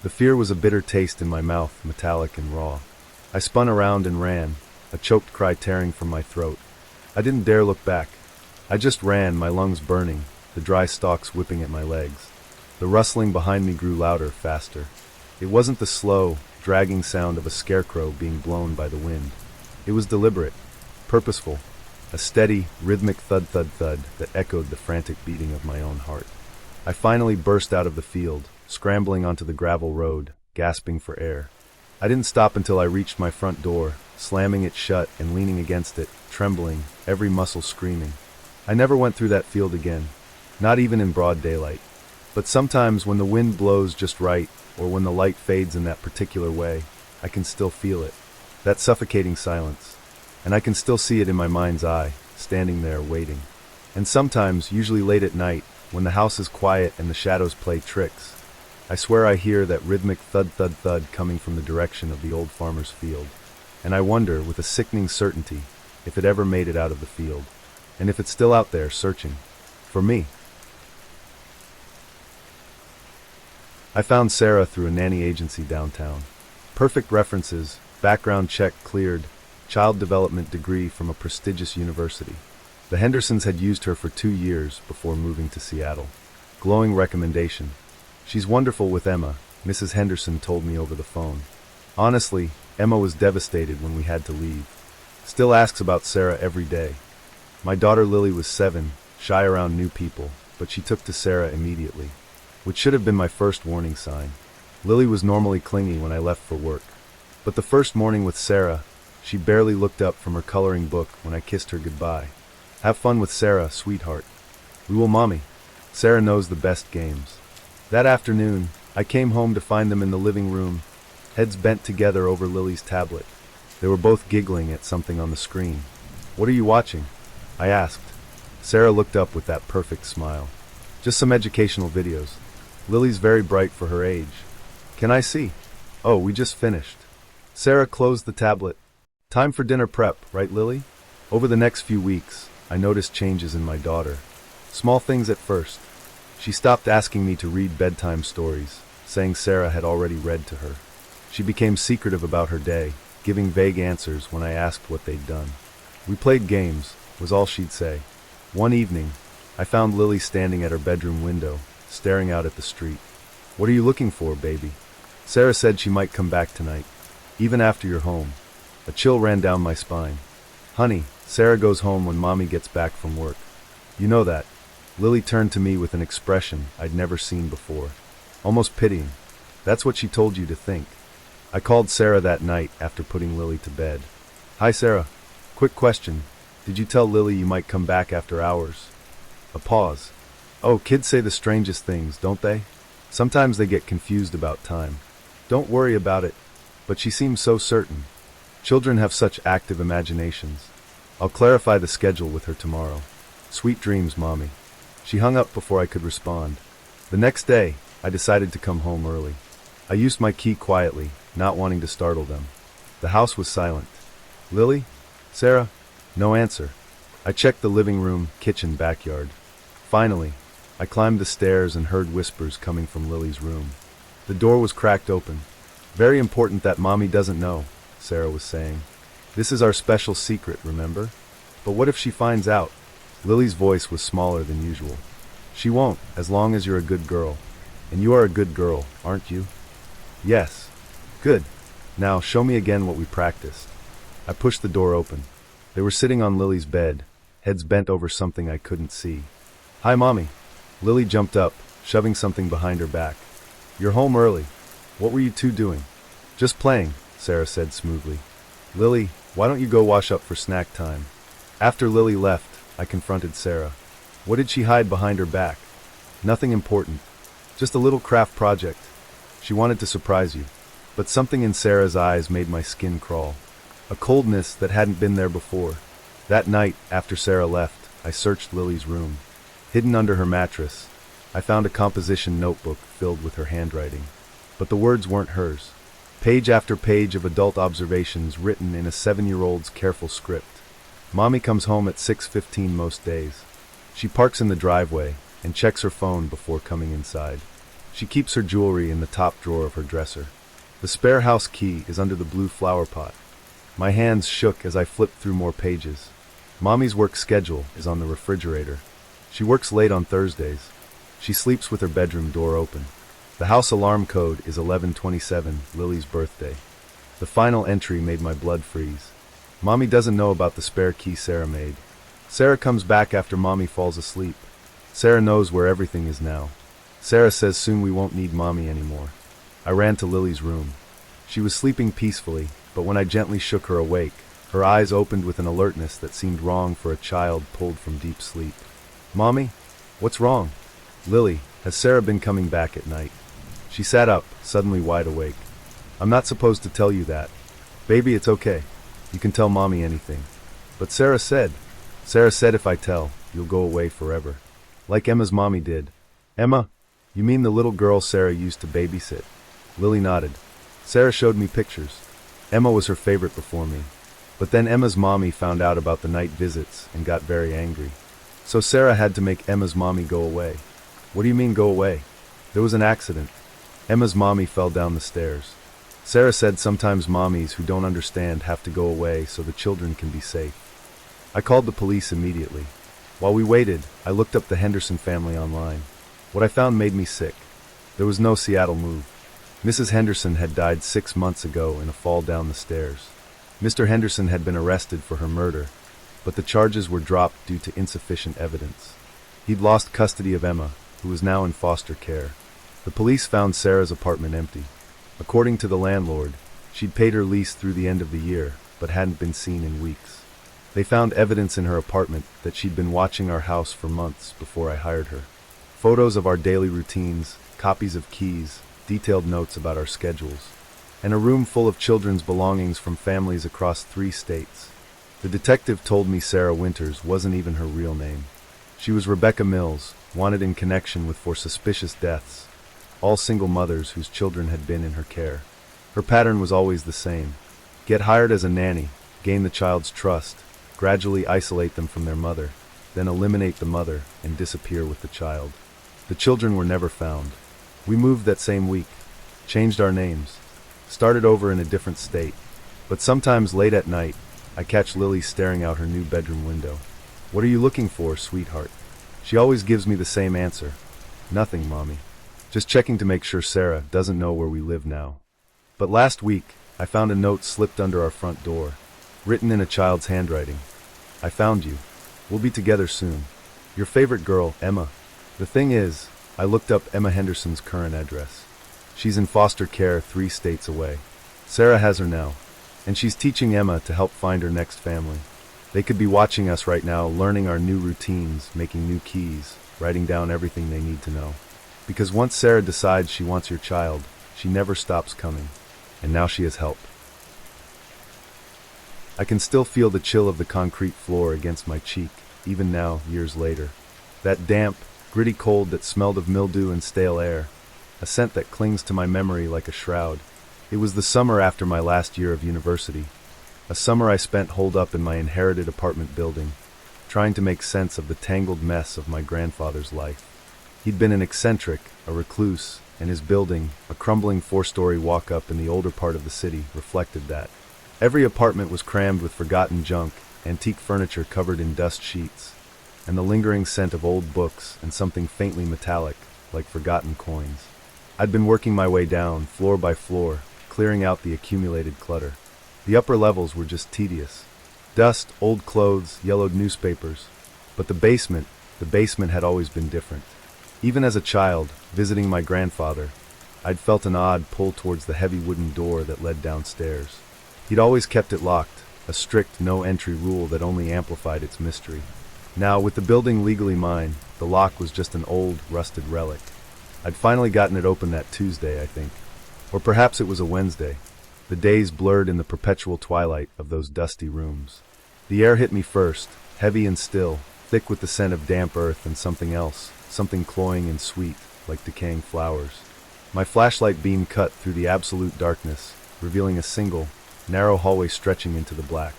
The fear was a bitter taste in my mouth, metallic and raw. I spun around and ran, a choked cry tearing from my throat. I didn't dare look back. I just ran, my lungs burning, the dry stalks whipping at my legs. The rustling behind me grew louder, faster. It wasn't the slow, dragging sound of a scarecrow being blown by the wind. It was deliberate, purposeful, a steady, rhythmic thud-thud-thud that echoed the frantic beating of my own heart. I finally burst out of the field, scrambling onto the gravel road, gasping for air. I didn't stop until I reached my front door, slamming it shut and leaning against it, trembling, every muscle screaming. I never went through that field again, not even in broad daylight. But sometimes when the wind blows just right, or when the light fades in that particular way, I can still feel it. That suffocating silence. And I can still see it in my mind's eye, standing there waiting. And sometimes, usually late at night, when the house is quiet and the shadows play tricks, I swear I hear that rhythmic thud-thud-thud coming from the direction of the old farmer's field. And I wonder, with a sickening certainty, if it ever made it out of the field. And if it's still out there, searching. For me. I found Sarah through a nanny agency downtown. Perfect references, background check cleared, child development degree from a prestigious university. The Hendersons had used her for 2 years before moving to Seattle. Glowing recommendation. She's wonderful with Emma, Mrs. Henderson told me over the phone. Honestly, Emma was devastated when we had to leave. Still asks about Sarah every day. My daughter Lily was 7, shy around new people, but she took to Sarah immediately, which should have been my first warning sign. Lily was normally clingy when I left for work, but the first morning with Sarah, she barely looked up from her coloring book when I kissed her goodbye. Have fun with Sarah, sweetheart. We will, Mommy. Sarah knows the best games. That afternoon, I came home to find them in the living room, heads bent together over Lily's tablet. They were both giggling at something on the screen. What are you watching? I asked. Sarah looked up with that perfect smile. Just some educational videos. Lily's very bright for her age. Can I see? Oh, we just finished. Sarah closed the tablet. Time for dinner prep, right, Lily? Over the next few weeks, I noticed changes in my daughter. Small things at first. She stopped asking me to read bedtime stories, saying Sarah had already read to her. She became secretive about her day, giving vague answers when I asked what they'd done. We played games, was all she'd say. One evening, I found Lily standing at her bedroom window, staring out at the street. What are you looking for, baby? Sarah said she might come back tonight, even after you're home. A chill ran down my spine. Honey, Sarah goes home when Mommy gets back from work. You know that. Lily turned to me with an expression I'd never seen before. Almost pitying. That's what she told you to think. I called Sarah that night after putting Lily to bed. Hi, Sarah. Quick question. Did you tell Lily you might come back after hours? A pause. Oh, kids say the strangest things, don't they? Sometimes they get confused about time. Don't worry about it. But she seems so certain. Children have such active imaginations. I'll clarify the schedule with her tomorrow. Sweet dreams, Mommy. She hung up before I could respond. The next day, I decided to come home early. I used my key quietly, not wanting to startle them. The house was silent. Lily? Sarah? No answer. I checked the living room, kitchen, backyard. Finally, I climbed the stairs and heard whispers coming from Lily's room. The door was cracked open. Very important that Mommy doesn't know, Sarah was saying. This is our special secret, remember? But what if she finds out? Lily's voice was smaller than usual. She won't, as long as you're a good girl. And you are a good girl, aren't you? Yes. Good. Now, show me again what we practiced. I pushed the door open. They were sitting on Lily's bed, heads bent over something I couldn't see. Hi, Mommy. Lily jumped up, shoving something behind her back. You're home early. What were you two doing? Just playing, Sarah said smoothly. Lily, why don't you go wash up for snack time? After Lily left, I confronted Sarah. What did she hide behind her back? Nothing important. Just a little craft project. She wanted to surprise you. But something in Sarah's eyes made my skin crawl. A coldness that hadn't been there before. That night, after Sarah left, I searched Lily's room. Hidden under her mattress, I found a composition notebook filled with her handwriting. But the words weren't hers. Page after page of adult observations written in a 7-year-old's careful script. Mommy comes home at 6:15 most days. She parks in the driveway and checks her phone before coming inside. She keeps her jewelry in the top drawer of her dresser. The spare house key is under the blue flower pot. My hands shook as I flipped through more pages. Mommy's work schedule is on the refrigerator. She works late on Thursdays. She sleeps with her bedroom door open. The house alarm code is 11:27, Lily's birthday. The final entry made my blood freeze. Mommy doesn't know about the spare key Sarah made. Sarah comes back after Mommy falls asleep. Sarah knows where everything is now. Sarah says soon we won't need Mommy anymore. I ran to Lily's room. She was sleeping peacefully, but when I gently shook her awake, her eyes opened with an alertness that seemed wrong for a child pulled from deep sleep. Mommy? What's wrong? Lily, has Sarah been coming back at night? She sat up, suddenly wide awake. I'm not supposed to tell you that. Baby, it's okay. You can tell Mommy anything. But Sarah said if I tell, you'll go away forever. Like Emma's mommy did. Emma? You mean the little girl Sarah used to babysit? Lily nodded. Sarah showed me pictures. Emma was her favorite before me. But then Emma's mommy found out about the night visits and got very angry. So Sarah had to make Emma's mommy go away. What do you mean go away? There was an accident. Emma's mommy fell down the stairs. Sarah said sometimes mommies who don't understand have to go away so the children can be safe. I called the police immediately. While we waited, I looked up the Henderson family online. What I found made me sick. There was no Seattle move. Mrs. Henderson had died 6 months ago in a fall down the stairs. Mr. Henderson had been arrested for her murder, but the charges were dropped due to insufficient evidence. He'd lost custody of Emma, who was now in foster care. The police found Sarah's apartment empty. According to the landlord, she'd paid her lease through the end of the year, but hadn't been seen in weeks. They found evidence in her apartment that she'd been watching our house for months before I hired her. Photos of our daily routines, copies of keys, detailed notes about our schedules, and a room full of children's belongings from families across 3 states. The detective told me Sarah Winters wasn't even her real name. She was Rebecca Mills, wanted in connection with 4 suspicious deaths, all single mothers whose children had been in her care. Her pattern was always the same. Get hired as a nanny, gain the child's trust, gradually isolate them from their mother, then eliminate the mother and disappear with the child. The children were never found. We moved that same week, changed our names, started over in a different state. But sometimes late at night, I catch Lily staring out her new bedroom window. What are you looking for, sweetheart? She always gives me the same answer. Nothing, Mommy. Just checking to make sure Sarah doesn't know where we live now. But last week, I found a note slipped under our front door, written in a child's handwriting. I found you. We'll be together soon. Your favorite girl, Emma. The thing is, I looked up Emma Henderson's current address. She's in foster care 3 states away. Sarah has her now, and she's teaching Emma to help find her next family. They could be watching us right now, learning our new routines, making new keys, writing down everything they need to know. Because once Sarah decides she wants your child, she never stops coming. And now she has help. I can still feel the chill of the concrete floor against my cheek, even now, years later. That damp, gritty cold that smelled of mildew and stale air. A scent that clings to my memory like a shroud. It was the summer after my last year of university. A summer I spent holed up in my inherited apartment building, trying to make sense of the tangled mess of my grandfather's life. He'd been an eccentric, a recluse, and his building, a crumbling 4-story walk-up in the older part of the city, reflected that. Every apartment was crammed with forgotten junk, antique furniture covered in dust sheets, and the lingering scent of old books and something faintly metallic, like forgotten coins. I'd been working my way down, floor by floor, clearing out the accumulated clutter. The upper levels were just tedious. Dust, old clothes, yellowed newspapers. But the basement had always been different. Even as a child, visiting my grandfather, I'd felt an odd pull towards the heavy wooden door that led downstairs. He'd always kept it locked, a strict no-entry rule that only amplified its mystery. Now, with the building legally mine, the lock was just an old, rusted relic. I'd finally gotten it open that Tuesday, I think. Or perhaps it was a Wednesday. The days blurred in the perpetual twilight of those dusty rooms. The air hit me first, heavy and still, thick with the scent of damp earth and something else, something cloying and sweet, like decaying flowers. My flashlight beam cut through the absolute darkness, revealing a single, narrow hallway stretching into the black.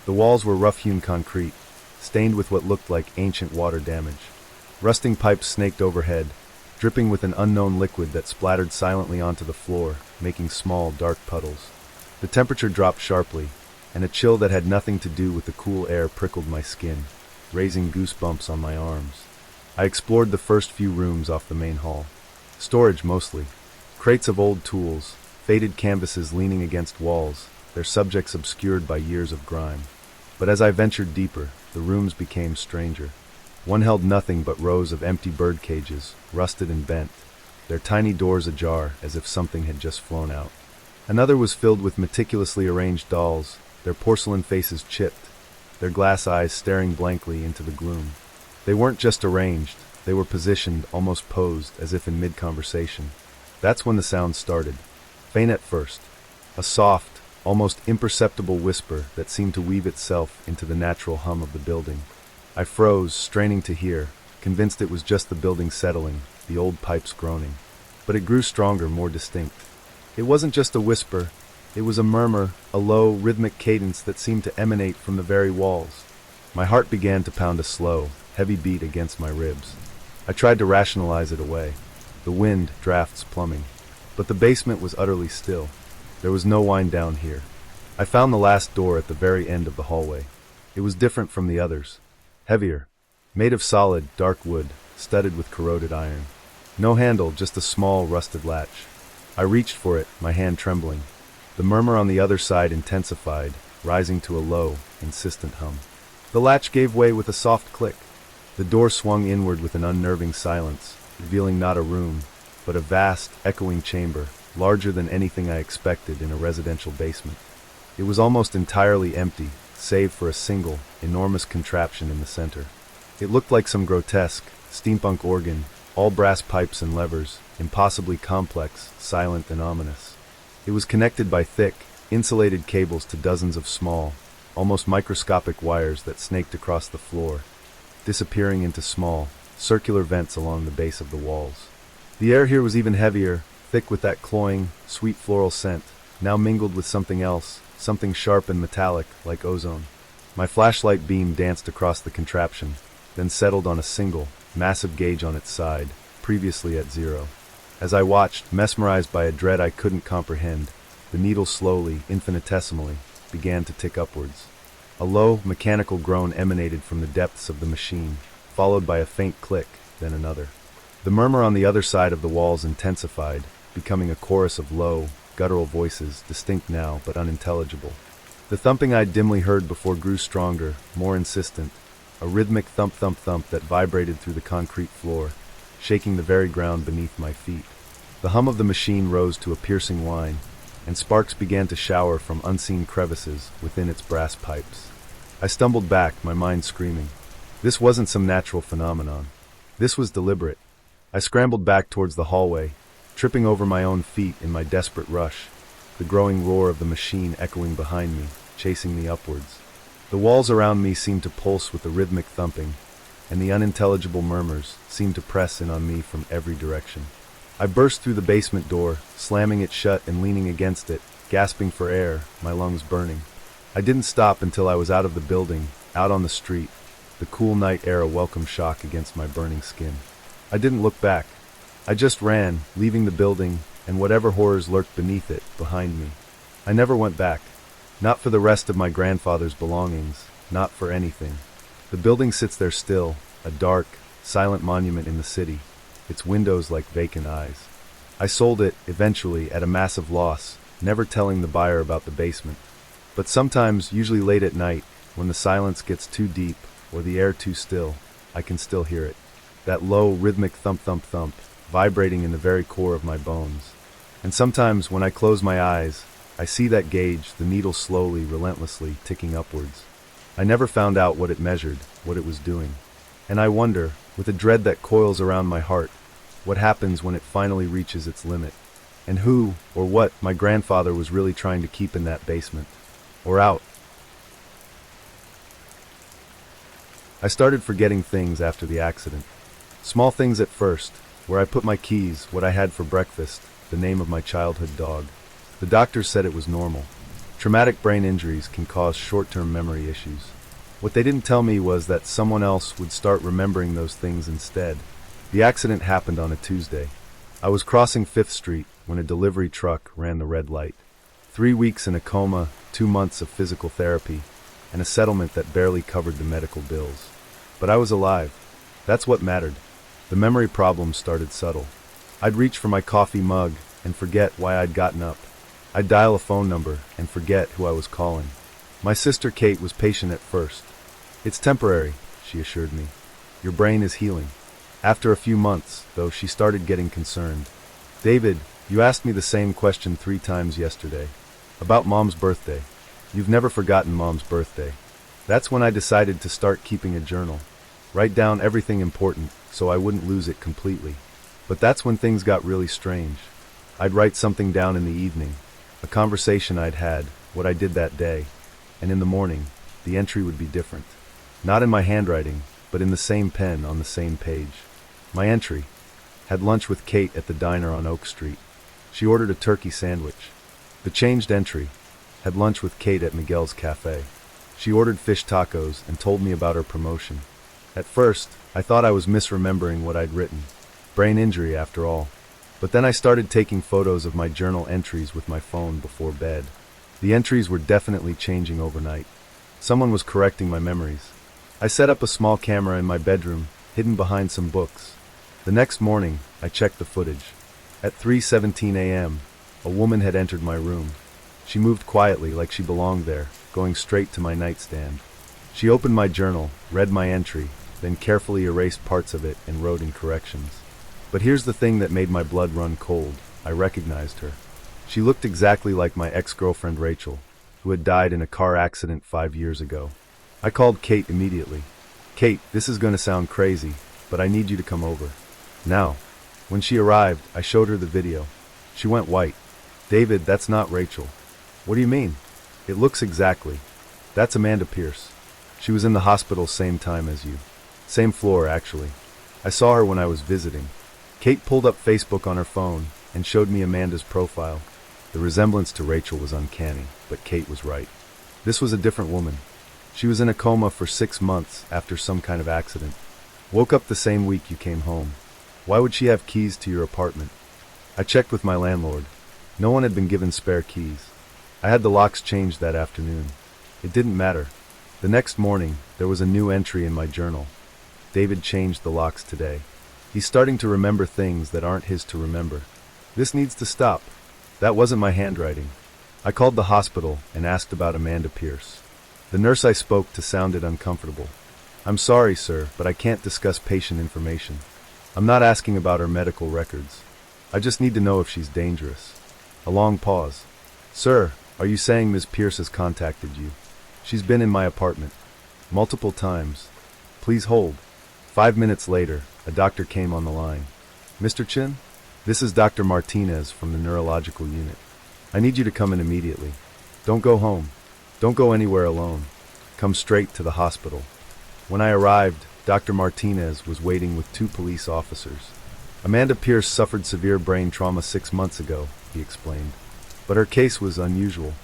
The walls were rough-hewn concrete, stained with what looked like ancient water damage. Rusting pipes snaked overhead, dripping with an unknown liquid that splattered silently onto the floor, making small, dark puddles. The temperature dropped sharply, and a chill that had nothing to do with the cool air prickled my skin, raising goosebumps on my arms. I explored the first few rooms off the main hall. Storage mostly. Crates of old tools, faded canvases leaning against walls, their subjects obscured by years of grime. But as I ventured deeper, the rooms became stranger. One held nothing but rows of empty bird cages, rusted and bent, their tiny doors ajar as if something had just flown out. Another was filled with meticulously arranged dolls, their porcelain faces chipped, their glass eyes staring blankly into the gloom. They weren't just arranged, they were positioned, almost posed, as if in mid-conversation. That's when the sound started. Faint at first. A soft, almost imperceptible whisper that seemed to weave itself into the natural hum of the building. I froze, straining to hear, convinced it was just the building settling, the old pipes groaning. But it grew stronger, more distinct. It wasn't just a whisper, it was a murmur, a low, rhythmic cadence that seemed to emanate from the very walls. My heart began to pound a slow, heavy beat against my ribs. I tried to rationalize it away. The wind, drafts, plumbing. But the basement was utterly still. There was no wind down here. I found the last door at the very end of the hallway. It was different from the others. Heavier. Made of solid, dark wood, studded with corroded iron. No handle, just a small, rusted latch. I reached for it, my hand trembling. The murmur on the other side intensified, rising to a low, insistent hum. The latch gave way with a soft click. The door swung inward with an unnerving silence, revealing not a room, but a vast, echoing chamber, larger than anything I expected in a residential basement. It was almost entirely empty, save for a single, enormous contraption in the center. It looked like some grotesque, steampunk organ, all brass pipes and levers, impossibly complex, silent and ominous. It was connected by thick, insulated cables to dozens of small, almost microscopic wires that snaked across the floor, disappearing into small, circular vents along the base of the walls. The air here was even heavier, thick with that cloying, sweet floral scent, now mingled with something else, something sharp and metallic, like ozone. My flashlight beam danced across the contraption, then settled on a single, massive gauge on its side, previously at 0. As I watched, mesmerized by a dread I couldn't comprehend, the needle slowly, infinitesimally, began to tick upwards. A low, mechanical groan emanated from the depths of the machine, followed by a faint click, then another. The murmur on the other side of the walls intensified, becoming a chorus of low, guttural voices, distinct now but unintelligible. The thumping I'd dimly heard before grew stronger, more insistent, a rhythmic thump-thump-thump that vibrated through the concrete floor, shaking the very ground beneath my feet. The hum of the machine rose to a piercing whine, and sparks began to shower from unseen crevices within its brass pipes. I stumbled back, my mind screaming. This wasn't some natural phenomenon. This was deliberate. I scrambled back towards the hallway, tripping over my own feet in my desperate rush, the growing roar of the machine echoing behind me, chasing me upwards. The walls around me seemed to pulse with the rhythmic thumping, and the unintelligible murmurs seemed to press in on me from every direction. I burst through the basement door, slamming it shut and leaning against it, gasping for air, my lungs burning. I didn't stop until I was out of the building, out on the street, the cool night air a welcome shock against my burning skin. I didn't look back. I just ran, leaving the building, and whatever horrors lurked beneath it, behind me. I never went back. Not for the rest of my grandfather's belongings, not for anything. The building sits there still, a dark, silent monument in the city, its windows like vacant eyes. I sold it, eventually, at a massive loss, never telling the buyer about the basement. But sometimes, usually late at night, when the silence gets too deep, or the air too still, I can still hear it. That low, rhythmic thump-thump-thump, vibrating in the very core of my bones. And sometimes, when I close my eyes, I see that gauge, the needle slowly, relentlessly, ticking upwards. I never found out what it measured, what it was doing. And I wonder, with a dread that coils around my heart, what happens when it finally reaches its limit, and who, or what, my grandfather was really trying to keep in that basement. Or out. I started forgetting things after the accident. Small things at first, where I put my keys, what I had for breakfast, the name of my childhood dog. The doctors said it was normal. Traumatic brain injuries can cause short-term memory issues. What they didn't tell me was that someone else would start remembering those things instead. The accident happened on a Tuesday. I was crossing 5th Street when a delivery truck ran the red light. 3 weeks in a coma, 2 months of physical therapy, and a settlement that barely covered the medical bills. But I was alive. That's what mattered. The memory problems started subtle. I'd reach for my coffee mug and forget why I'd gotten up. I'd dial a phone number and forget who I was calling. My sister Kate was patient at first. "It's temporary," she assured me. "Your brain is healing." After a few months, though, she started getting concerned. "David, you asked me the same question 3 times yesterday. About Mom's birthday. You've never forgotten Mom's birthday." That's when I decided to start keeping a journal. Write down everything important so I wouldn't lose it completely. But that's when things got really strange. I'd write something down in the evening, a conversation I'd had, what I did that day, and in the morning, the entry would be different. Not in my handwriting, but in the same pen on the same page. My entry: had lunch with Kate at the diner on Oak Street. She ordered a turkey sandwich. The changed entry: had lunch with Kate at Miguel's Cafe. She ordered fish tacos and told me about her promotion. At first, I thought I was misremembering what I'd written. Brain injury, after all. But then I started taking photos of my journal entries with my phone before bed. The entries were definitely changing overnight. Someone was correcting my memories. I set up a small camera in my bedroom, hidden behind some books. The next morning, I checked the footage. At 3:17 a.m., a woman had entered my room. She moved quietly, like she belonged there, going straight to my nightstand. She opened my journal, read my entry, then carefully erased parts of it and wrote in corrections. But here's the thing that made my blood run cold. I recognized her. She looked exactly like my ex-girlfriend Rachel, who had died in a car accident 5 years ago. I called Kate immediately. "Kate, this is going to sound crazy, but I need you to come over now." When she arrived, I showed her the video. She went white. "David, that's not Rachel." "What do you mean?" "It looks exactly. That's Amanda Pierce. She was in the hospital same time as you. Same floor, actually. I saw her when I was visiting." Kate pulled up Facebook on her phone and showed me Amanda's profile. The resemblance to Rachel was uncanny, but Kate was right. This was a different woman. She was in a coma for 6 months after some kind of accident. Woke up the same week you came home. Why would she have keys to your apartment? I checked with my landlord. No one had been given spare keys. I had the locks changed that afternoon. It didn't matter. The next morning, there was a new entry in my journal. David changed the locks today. He's starting to remember things that aren't his to remember. This needs to stop. That wasn't my handwriting. I called the hospital and asked about Amanda Pierce. The nurse I spoke to sounded uncomfortable. "I'm sorry, sir, but I can't discuss patient information. I'm not asking about her medical records. I just need to know if she's dangerous." A long pause. "Sir, are you saying Ms. Pierce has contacted you?" "She's been in my apartment. Multiple times. Please hold." 5 minutes later, a doctor came on the line. "Mr. Chin? This is Dr. Martinez from the neurological unit. I need you to come in immediately. Don't go home. Don't go anywhere alone. Come straight to the hospital." When I arrived, Dr. Martinez was waiting with 2 police officers. "Amanda Pierce suffered severe brain trauma 6 months ago," he explained. "But her case was unusual.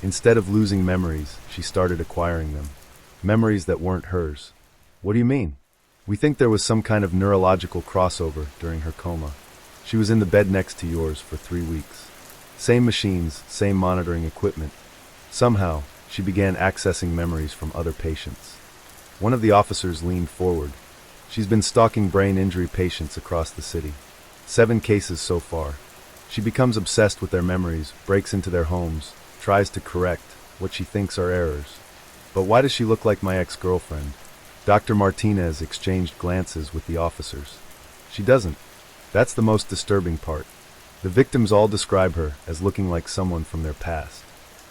Instead of losing memories, she started acquiring them. Memories that weren't hers." "What do you mean?" "We think there was some kind of neurological crossover during her coma. She was in the bed next to yours for 3 weeks. Same machines, same monitoring equipment. Somehow, she began accessing memories from other patients." One of the officers leaned forward. "She's been stalking brain injury patients across the city. 7 cases so far. She becomes obsessed with their memories, breaks into their homes, tries to correct what she thinks are errors." "But why does she look like my ex-girlfriend?" Dr. Martinez exchanged glances with the officers. "She doesn't. That's the most disturbing part. The victims all describe her as looking like someone from their past.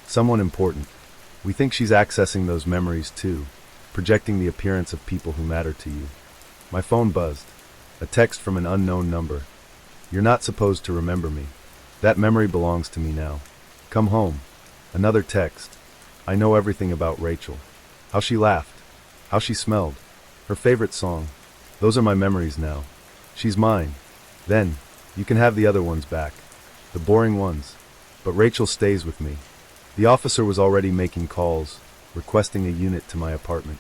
Someone important. We think she's accessing those memories too, projecting the appearance of people who matter to you." My phone buzzed. A text from an unknown number. "You're not supposed to remember me. That memory belongs to me now. Come home." Another text. "I know everything about Rachel. How she laughed. How she smelled. Her favorite song. Those are my memories now. She's mine. Then, you can have the other ones back. The boring ones. But Rachel stays with me. The officer was already making calls, requesting a unit to my apartment.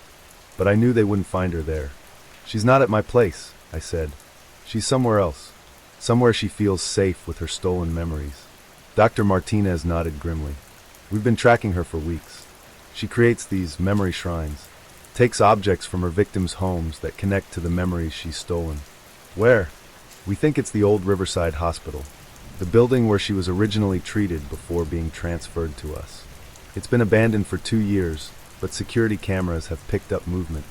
But I knew they wouldn't find her there. She's not at my place, I said. She's somewhere else. Somewhere she feels safe with her stolen memories. Dr. Martinez nodded grimly. We've been tracking her for weeks. She creates these memory shrines, takes objects from her victims' homes that connect to the memories she's stolen. Where? We think it's the old Riverside Hospital, the building where she was originally treated before being transferred to us. It's been abandoned for 2 years, but security cameras have picked up movement.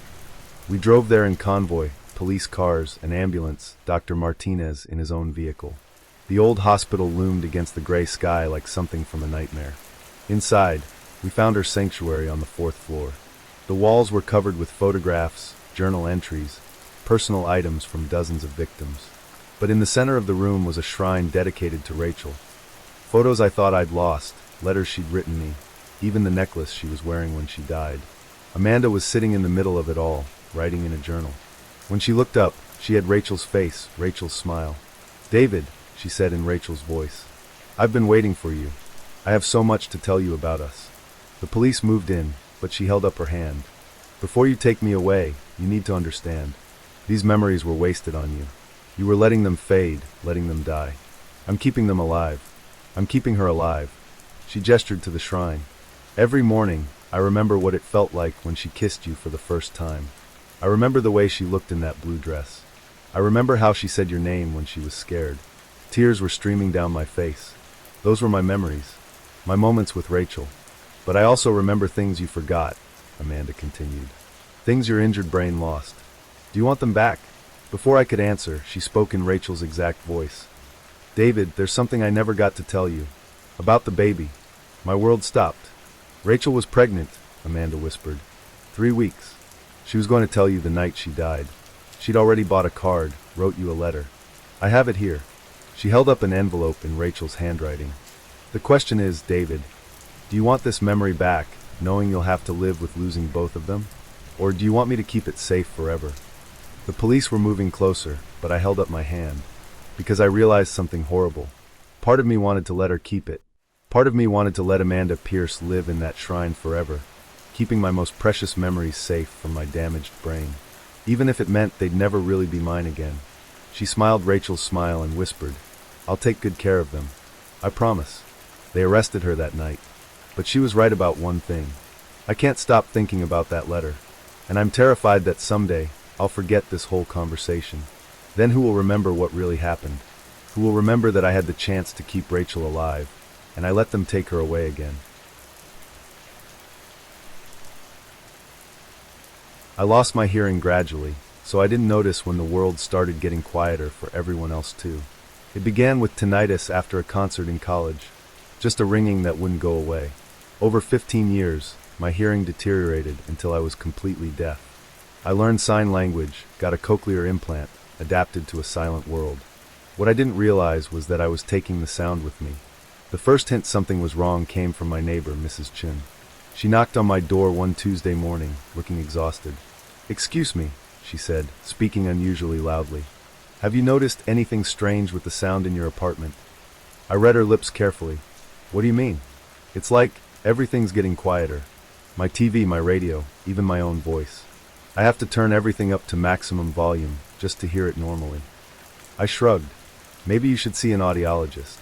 We drove there in convoy, police cars, an ambulance, Dr. Martinez in his own vehicle. The old hospital loomed against the gray sky like something from a nightmare. Inside, we found her sanctuary on the 4th floor. The walls were covered with photographs, journal entries, personal items from dozens of victims. But in the center of the room was a shrine dedicated to Rachel. Photos I thought I'd lost, letters she'd written me, even the necklace she was wearing when she died. Amanda was sitting in the middle of it all, writing in a journal. When she looked up, she had Rachel's face, Rachel's smile. "David," she said in Rachel's voice, "I've been waiting for you. I have so much to tell you about us." The police moved in, but she held up her hand. "Before you take me away, you need to understand. These memories were wasted on you. You were letting them fade, letting them die. I'm keeping them alive. I'm keeping her alive." She gestured to the shrine. "Every morning, I remember what it felt like when she kissed you for the first time. I remember the way she looked in that blue dress. I remember how she said your name when she was scared. Tears were streaming down my face. Those were my memories, my moments with Rachel. But I also remember things you forgot," Amanda continued. "Things your injured brain lost. Do you want them back?" Before I could answer, she spoke in Rachel's exact voice. "David, there's something I never got to tell you. About the baby." My world stopped. "Rachel was pregnant," Amanda whispered. 3 weeks. She was going to tell you the night she died. She'd already bought a card, wrote you a letter. I have it here." She held up an envelope in Rachel's handwriting. "The question is, David, do you want this memory back, knowing you'll have to live with losing both of them? Or do you want me to keep it safe forever?" The police were moving closer, but I held up my hand, because I realized something horrible. Part of me wanted to let her keep it. Part of me wanted to let Amanda Pierce live in that shrine forever, keeping my most precious memories safe from my damaged brain, even if it meant they'd never really be mine again. She smiled Rachel's smile and whispered, "I'll take good care of them. I promise." They arrested her that night. But she was right about one thing. I can't stop thinking about that letter, and I'm terrified that someday I'll forget this whole conversation. Then who will remember what really happened? Who will remember that I had the chance to keep Rachel alive, and I let them take her away again? I lost my hearing gradually, so I didn't notice when the world started getting quieter for everyone else too. It began with tinnitus after a concert in college, just a ringing that wouldn't go away. Over 15 years, my hearing deteriorated until I was completely deaf. I learned sign language, got a cochlear implant, adapted to a silent world. What I didn't realize was that I was taking the sound with me. The first hint something was wrong came from my neighbor, Mrs. Chin. She knocked on my door one Tuesday morning, looking exhausted. "Excuse me," she said, speaking unusually loudly. "Have you noticed anything strange with the sound in your apartment?" I read her lips carefully. "What do you mean?" "It's like everything's getting quieter. My TV, my radio, even my own voice. I have to turn everything up to maximum volume just to hear it normally." I shrugged. "Maybe you should see an audiologist."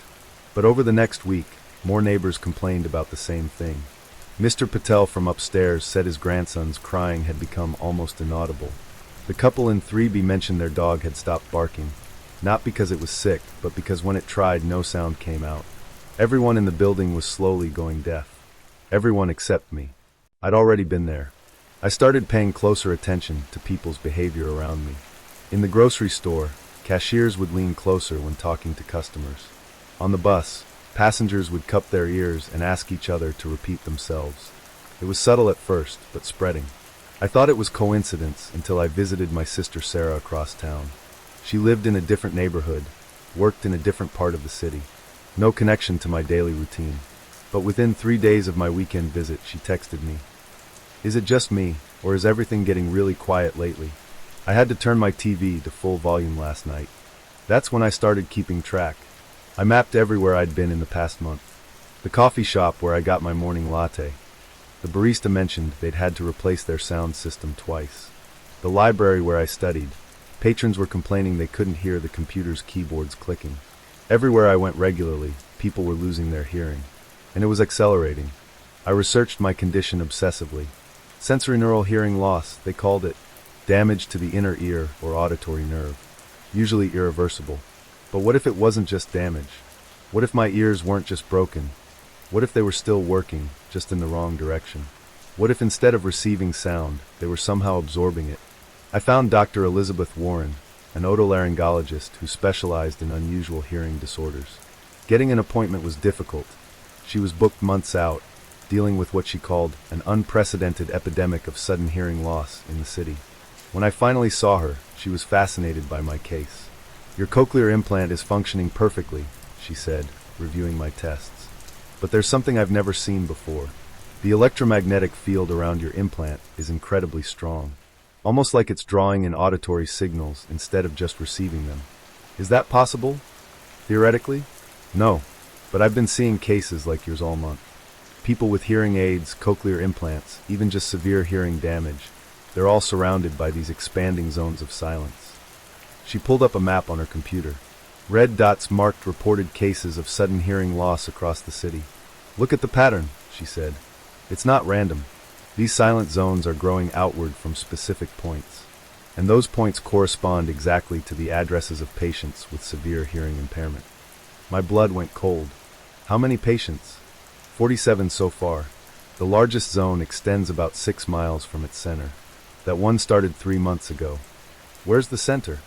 But over the next week, more neighbors complained about the same thing. Mr. Patel from upstairs said his grandson's crying had become almost inaudible. The couple in 3B mentioned their dog had stopped barking, not because it was sick, but because when it tried, no sound came out. Everyone in the building was slowly going deaf. Everyone except me. I'd already been there. I started paying closer attention to people's behavior around me. In the grocery store, cashiers would lean closer when talking to customers. On the bus, passengers would cup their ears and ask each other to repeat themselves. It was subtle at first, but spreading. I thought it was coincidence until I visited my sister Sarah across town. She lived in a different neighborhood, worked in a different part of the city. No connection to my daily routine. But within 3 days of my weekend visit, she texted me. "Is it just me, or is everything getting really quiet lately?" I had to turn my TV to full volume last night. That's when I started keeping track. I mapped everywhere I'd been in the past month. The coffee shop where I got my morning latte. The barista mentioned they'd had to replace their sound system twice. The library where I studied. Patrons were complaining they couldn't hear the computer's keyboards clicking. Everywhere I went regularly, people were losing their hearing. And it was accelerating. I researched my condition obsessively. Sensorineural hearing loss, they called it. Damage to the inner ear or auditory nerve. Usually irreversible. But what if it wasn't just damage? What if my ears weren't just broken? What if they were still working, just in the wrong direction? What if instead of receiving sound, they were somehow absorbing it? I found Dr. Elizabeth Warren, an otolaryngologist who specialized in unusual hearing disorders. Getting an appointment was difficult. She was booked months out, dealing with what she called an unprecedented epidemic of sudden hearing loss in the city. When I finally saw her, she was fascinated by my case. "Your cochlear implant is functioning perfectly," she said, reviewing my tests. "But there's something I've never seen before. The electromagnetic field around your implant is incredibly strong. Almost like it's drawing in auditory signals instead of just receiving them. Is that possible? Theoretically? No, but I've been seeing cases like yours all month. People with hearing aids, cochlear implants, even just severe hearing damage. They're all surrounded by these expanding zones of silence." She pulled up a map on her computer. Red dots marked reported cases of sudden hearing loss across the city. "Look at the pattern," she said. "It's not random. These silent zones are growing outward from specific points. And those points correspond exactly to the addresses of patients with severe hearing impairment." My blood went cold. How many patients? 47 so far. The largest zone extends about 6 miles from its center. That one started 3 months ago. "Where's the center?"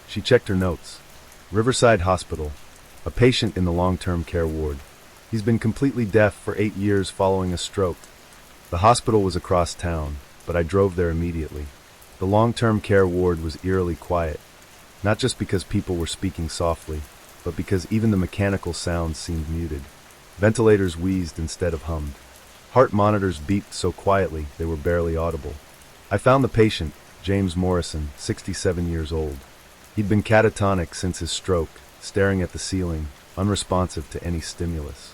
She checked her notes. "Riverside Hospital. A patient in the long-term care ward. He's been completely deaf for 8 years following a stroke." The hospital was across town, but I drove there immediately. The long-term care ward was eerily quiet, not just because people were speaking softly, but because even the mechanical sounds seemed muted. Ventilators wheezed instead of hummed. Heart monitors beeped so quietly they were barely audible. I found the patient, James Morrison, 67 years old. He'd been catatonic since his stroke, staring at the ceiling, unresponsive to any stimulus.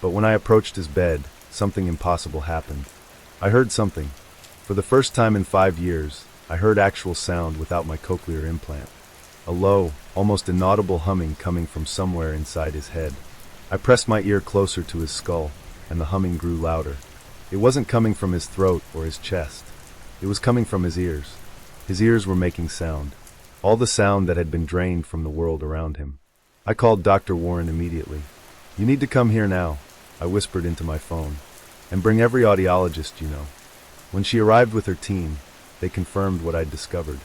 But when I approached his bed, something impossible happened. I heard something. For the first time in 5 years, I heard actual sound without my cochlear implant. A low, almost inaudible humming coming from somewhere inside his head. I pressed my ear closer to his skull, and the humming grew louder. It wasn't coming from his throat or his chest. It was coming from his ears. His ears were making sound. All the sound that had been drained from the world around him. I called Dr. Warren immediately. "You need to come here now," I whispered into my phone. "And bring every audiologist you know." When she arrived with her team, they confirmed what I'd discovered.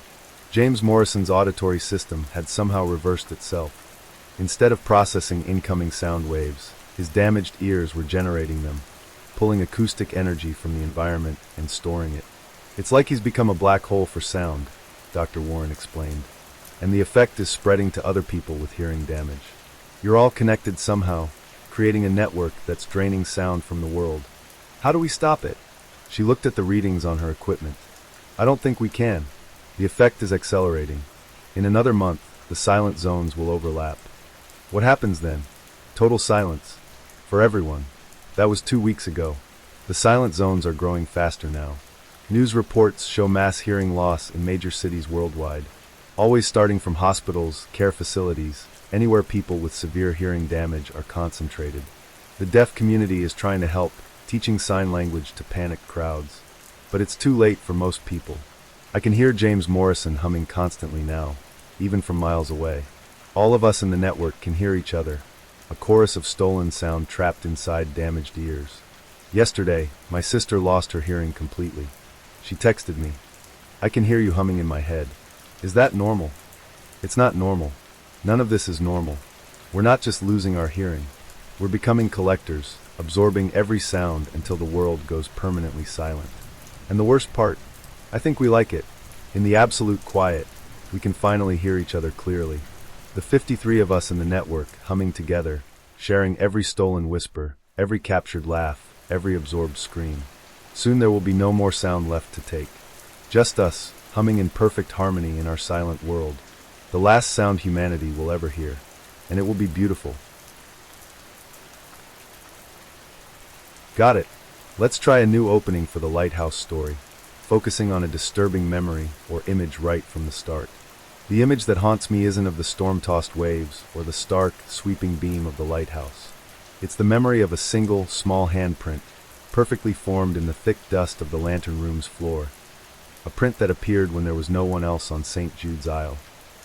James Morrison's auditory system had somehow reversed itself. Instead of processing incoming sound waves, his damaged ears were generating them, pulling acoustic energy from the environment and storing it. "It's like he's become a black hole for sound," Dr. Warren explained. "And the effect is spreading to other people with hearing damage. You're all connected somehow, creating a network that's draining sound from the world. How do we stop it?" She looked at the readings on her equipment. "I don't think we can. The effect is accelerating. In another month, the silent zones will overlap. What happens then? Total silence. For everyone. That was 2 weeks ago. The silent zones are growing faster now. News reports show mass hearing loss in major cities worldwide, always starting from hospitals, care facilities, anywhere people with severe hearing damage are concentrated. The deaf community is trying to help, teaching sign language to panicked crowds. But it's too late for most people. I can hear James Morrison humming constantly now, even from miles away. All of us in the network can hear each other, a chorus of stolen sound trapped inside damaged ears. Yesterday, my sister lost her hearing completely. She texted me, "I can hear you humming in my head. Is that normal?" It's not normal. None of this is normal. We're not just losing our hearing. We're becoming collectors, absorbing every sound until the world goes permanently silent. And the worst part, I think we like it. In the absolute quiet, we can finally hear each other clearly. The 53 of us in the network, humming together, sharing every stolen whisper, every captured laugh, every absorbed scream. Soon there will be no more sound left to take. Just us, humming in perfect harmony in our silent world. The last sound humanity will ever hear, and it will be beautiful. Got it. Let's try a new opening for the lighthouse story, focusing on a disturbing memory or image right from the start. The image that haunts me isn't of the storm-tossed waves or the stark, sweeping beam of the lighthouse. It's the memory of a single, small handprint, perfectly formed in the thick dust of the lantern room's floor. A print that appeared when there was no one else on St. Jude's Isle.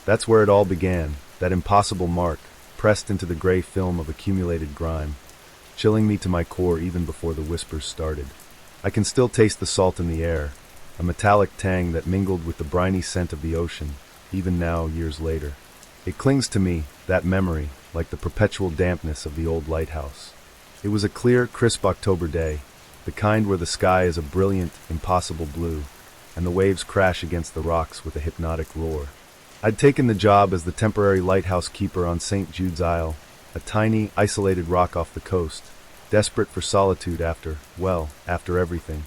That's where it all began, that impossible mark, pressed into the gray film of accumulated grime, chilling me to my core even before the whispers started. I can still taste the salt in the air, a metallic tang that mingled with the briny scent of the ocean, even now, years later. It clings to me, that memory, like the perpetual dampness of the old lighthouse. It was a clear, crisp October day, the kind where the sky is a brilliant, impossible blue, and the waves crash against the rocks with a hypnotic roar. I'd taken the job as the temporary lighthouse keeper on St. Jude's Isle, a tiny, isolated rock off the coast, desperate for solitude after everything.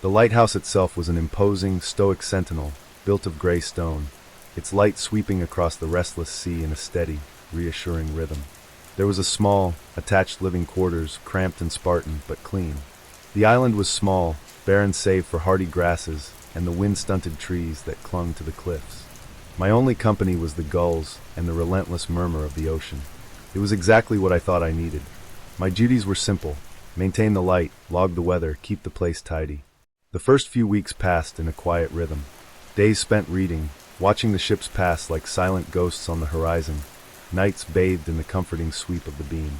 The lighthouse itself was an imposing, stoic sentinel, built of gray stone, its light sweeping across the restless sea in a steady, reassuring rhythm. There was a small, attached living quarters, cramped and Spartan, but clean. The island was small, barren save for hardy grasses and the wind-stunted trees that clung to the cliffs. My only company was the gulls and the relentless murmur of the ocean. It was exactly what I thought I needed. My duties were simple: maintain the light, log the weather, keep the place tidy. The first few weeks passed in a quiet rhythm. Days spent reading, watching the ships pass like silent ghosts on the horizon, nights bathed in the comforting sweep of the beam.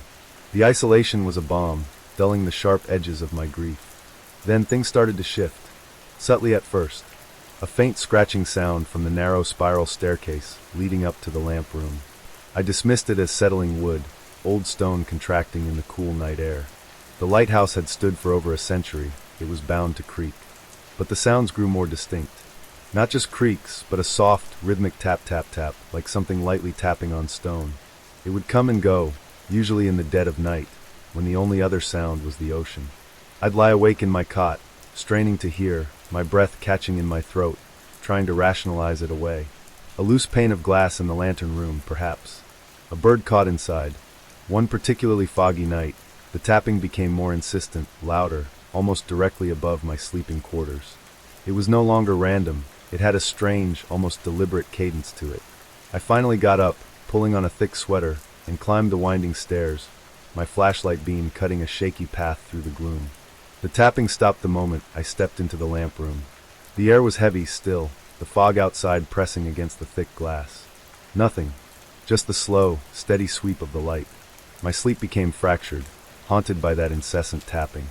The isolation was a balm, dulling the sharp edges of my grief. Then things started to shift, subtly at first. A faint scratching sound from the narrow spiral staircase leading up to the lamp room. I dismissed it as settling wood, old stone contracting in the cool night air. The lighthouse had stood for over a century. It was bound to creak. But the sounds grew more distinct. Not just creaks, but a soft, rhythmic tap-tap-tap, like something lightly tapping on stone. It would come and go, usually in the dead of night, when the only other sound was the ocean. I'd lie awake in my cot, straining to hear, my breath catching in my throat, trying to rationalize it away. A loose pane of glass in the lantern room, perhaps. A bird caught inside. One particularly foggy night, the tapping became more insistent, louder, almost directly above my sleeping quarters. It was no longer random. It had a strange, almost deliberate cadence to it. I finally got up, pulling on a thick sweater, and climbed the winding stairs, my flashlight beam cutting a shaky path through the gloom. The tapping stopped the moment I stepped into the lamp room. The air was heavy still, the fog outside pressing against the thick glass. Nothing, just the slow, steady sweep of the light. My sleep became fractured, haunted by that incessant tapping.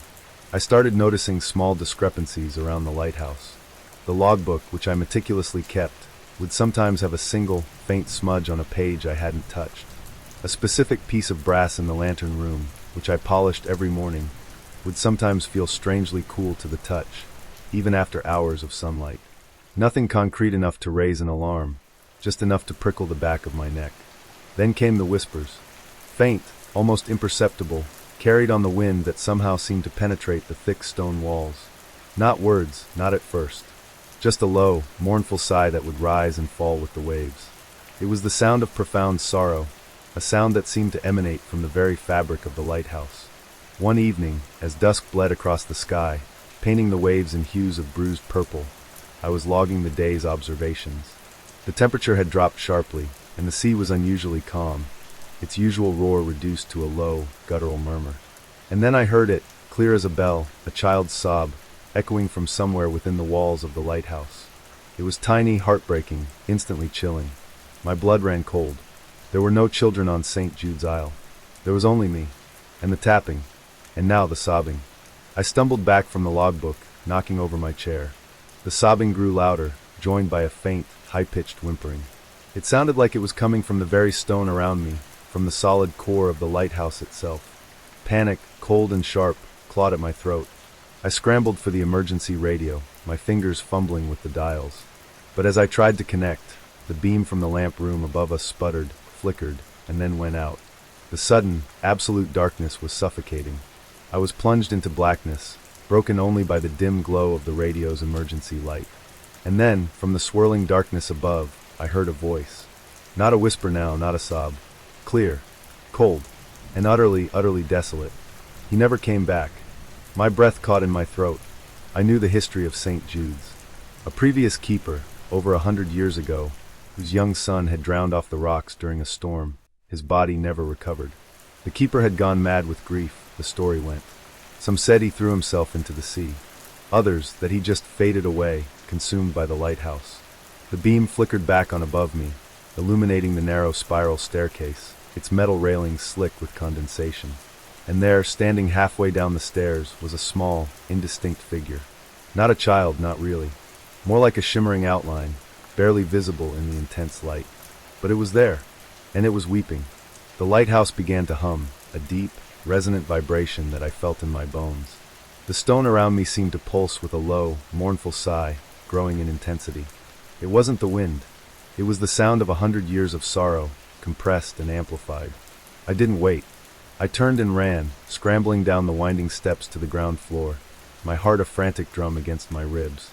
I started noticing small discrepancies around the lighthouse. The logbook, which I meticulously kept, would sometimes have a single, faint smudge on a page I hadn't touched. A specific piece of brass in the lantern room, which I polished every morning, would sometimes feel strangely cool to the touch, even after hours of sunlight. Nothing concrete enough to raise an alarm, just enough to prickle the back of my neck. Then came the whispers. Faint, almost imperceptible, carried on the wind that somehow seemed to penetrate the thick stone walls. Not words, not at first. Just a low, mournful sigh that would rise and fall with the waves. It was the sound of profound sorrow, a sound that seemed to emanate from the very fabric of the lighthouse. One evening, as dusk bled across the sky, painting the waves in hues of bruised purple, I was logging the day's observations. The temperature had dropped sharply, and the sea was unusually calm, its usual roar reduced to a low, guttural murmur. And then I heard it, clear as a bell, a child's sob, echoing from somewhere within the walls of the lighthouse. It was tiny, heartbreaking, instantly chilling. My blood ran cold. There were no children on St. Jude's Isle. There was only me, and the tapping, and now the sobbing. I stumbled back from the logbook, knocking over my chair. The sobbing grew louder, joined by a faint, high-pitched whimpering. It sounded like it was coming from the very stone around me, from the solid core of the lighthouse itself. Panic, cold and sharp, clawed at my throat. I scrambled for the emergency radio, my fingers fumbling with the dials. But as I tried to connect, the beam from the lamp room above us sputtered, flickered, and then went out. The sudden, absolute darkness was suffocating. I was plunged into blackness, broken only by the dim glow of the radio's emergency light. And then, from the swirling darkness above, I heard a voice. Not a whisper now, not a sob. Clear, cold, and utterly, utterly desolate. He never came back. My breath caught in my throat. I knew the history of St. Jude's. A previous keeper, over 100 years ago, whose young son had drowned off the rocks during a storm. His body never recovered. The keeper had gone mad with grief, the story went. Some said he threw himself into the sea. Others, that he just faded away, consumed by the lighthouse. The beam flickered back on above me, illuminating the narrow spiral staircase, its metal railings slick with condensation. And there, standing halfway down the stairs, was a small, indistinct figure. Not a child, not really. More like a shimmering outline, barely visible in the intense light. But it was there, and it was weeping. The lighthouse began to hum, a deep, resonant vibration that I felt in my bones. The stone around me seemed to pulse with a low, mournful sigh, growing in intensity. It wasn't the wind. It was the sound of 100 years of sorrow, compressed and amplified. I didn't wait. I turned and ran, scrambling down the winding steps to the ground floor, my heart a frantic drum against my ribs.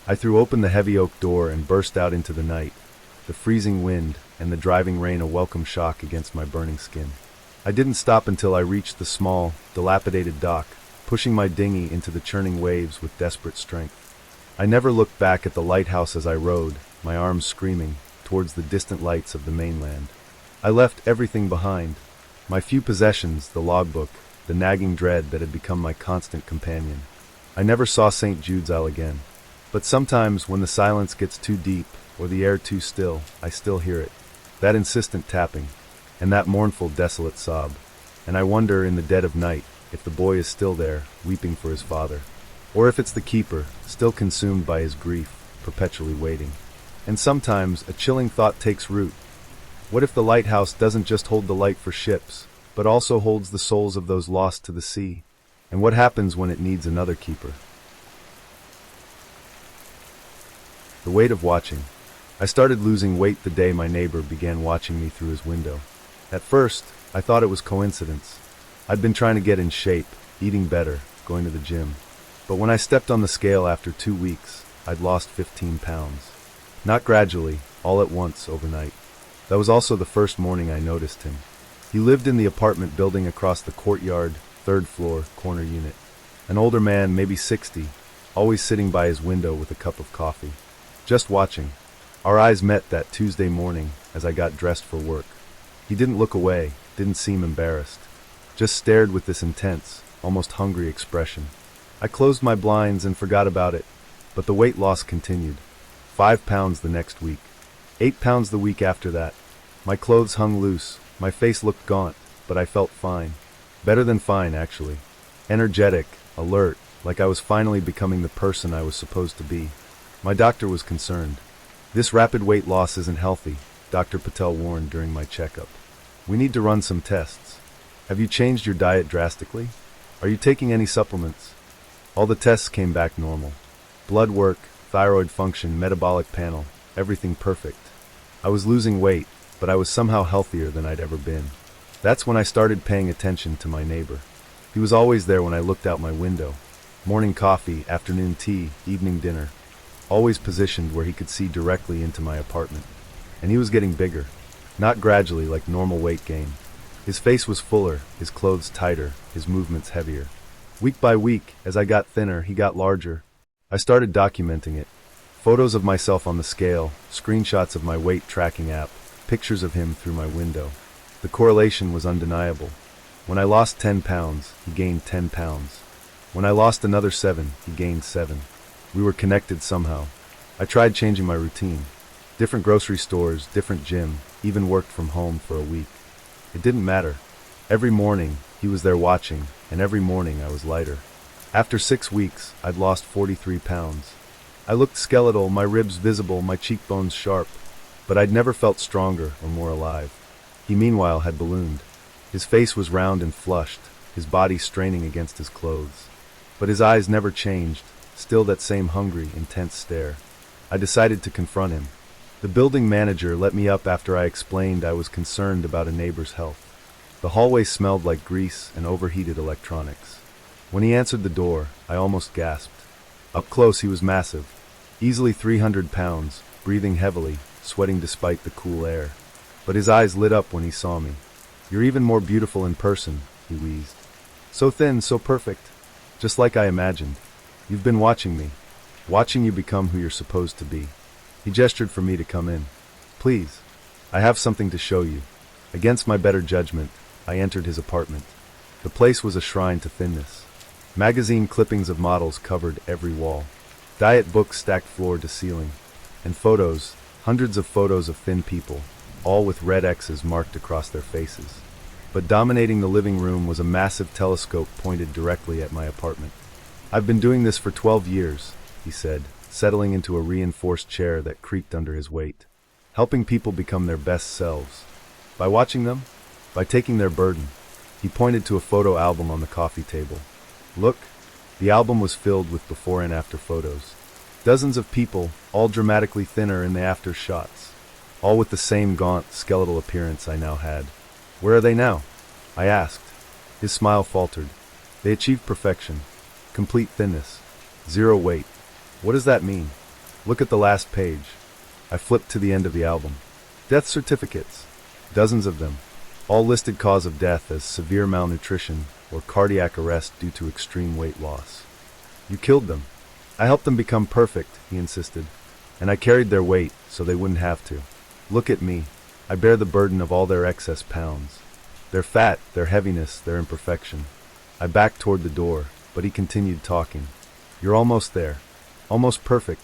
I threw open the heavy oak door and burst out into the night, the freezing wind and the driving rain a welcome shock against my burning skin. I didn't stop until I reached the small, dilapidated dock, pushing my dinghy into the churning waves with desperate strength. I never looked back at the lighthouse as I rowed, my arms screaming, towards the distant lights of the mainland. I left everything behind. My few possessions, the logbook, the nagging dread that had become my constant companion. I never saw St. Jude's Isle again. But sometimes, when the silence gets too deep, or the air too still, I still hear it. That insistent tapping, and that mournful, desolate sob. And I wonder, in the dead of night, if the boy is still there, weeping for his father. Or if it's the keeper, still consumed by his grief, perpetually waiting. And sometimes, a chilling thought takes root. What if the lighthouse doesn't just hold the light for ships, but also holds the souls of those lost to the sea? And what happens when it needs another keeper? The weight of watching. I started losing weight the day my neighbor began watching me through his window. At first, I thought it was coincidence. I'd been trying to get in shape, eating better, going to the gym. But when I stepped on the scale after 2 weeks, I'd lost 15 pounds. Not gradually, all at once, overnight. That was also the first morning I noticed him. He lived in the apartment building across the courtyard, 3rd floor, corner unit. An older man, maybe 60, always sitting by his window with a cup of coffee. Just watching. Our eyes met that Tuesday morning as I got dressed for work. He didn't look away, didn't seem embarrassed. Just stared with this intense, almost hungry expression. I closed my blinds and forgot about it, but the weight loss continued. 5 pounds the next week. 8 pounds the week after that. My clothes hung loose, my face looked gaunt, but I felt fine. Better than fine, actually. Energetic, alert, like I was finally becoming the person I was supposed to be. My doctor was concerned. This rapid weight loss isn't healthy, Dr. Patel warned during my checkup. We need to run some tests. Have you changed your diet drastically? Are you taking any supplements? All the tests came back normal. Blood work, thyroid function, metabolic panel, everything perfect. I was losing weight, but I was somehow healthier than I'd ever been. That's when I started paying attention to my neighbor. He was always there when I looked out my window. Morning coffee, afternoon tea, evening dinner. Always positioned where he could see directly into my apartment. And he was getting bigger. Not gradually like normal weight gain. His face was fuller, his clothes tighter, his movements heavier. Week by week, as I got thinner, he got larger. I started documenting it. Photos of myself on the scale, screenshots of my weight tracking app, pictures of him through my window. The correlation was undeniable. When I lost 10 pounds, he gained 10 pounds. When I lost another 7, he gained 7. We were connected somehow. I tried changing my routine. Different grocery stores, different gym, even worked from home for a week. It didn't matter. Every morning, he was there watching, and every morning I was lighter. After 6 weeks, I'd lost 43 pounds. I looked skeletal, my ribs visible, my cheekbones sharp, but I'd never felt stronger or more alive. He meanwhile had ballooned. His face was round and flushed, his body straining against his clothes. But his eyes never changed, still that same hungry, intense stare. I decided to confront him. The building manager let me up after I explained I was concerned about a neighbor's health. The hallway smelled like grease and overheated electronics. When he answered the door, I almost gasped. Up close he was massive. Easily 300 pounds, breathing heavily, sweating despite the cool air. But his eyes lit up when he saw me. "You're even more beautiful in person," he wheezed. "So thin, so perfect. Just like I imagined. You've been watching me. Watching you become who you're supposed to be." He gestured for me to come in. "Please. I have something to show you." Against my better judgment, I entered his apartment. The place was a shrine to thinness. Magazine clippings of models covered every wall. Diet books stacked floor to ceiling. And photos, hundreds of photos of thin people, all with red X's marked across their faces. But dominating the living room was a massive telescope pointed directly at my apartment. "I've been doing this for 12 years, he said, settling into a reinforced chair that creaked under his weight. "Helping people become their best selves. By watching them, by taking their burden." He pointed to a photo album on the coffee table. "Look." The album was filled with before and after photos. Dozens of people, all dramatically thinner in the after shots. All with the same gaunt, skeletal appearance I now had. "Where are they now?" I asked. His smile faltered. "They achieved perfection. Complete thinness. Zero weight." "What does that mean?" "Look at the last page." I flipped to the end of the album. "Death certificates. Dozens of them. All listed cause of death as severe malnutrition or cardiac arrest due to extreme weight loss." "You killed them." "I helped them become perfect," he insisted. "And I carried their weight so they wouldn't have to. Look at me. I bear the burden of all their excess pounds. Their fat, their heaviness, their imperfection." I backed toward the door, but he continued talking. "You're almost there. Almost perfect.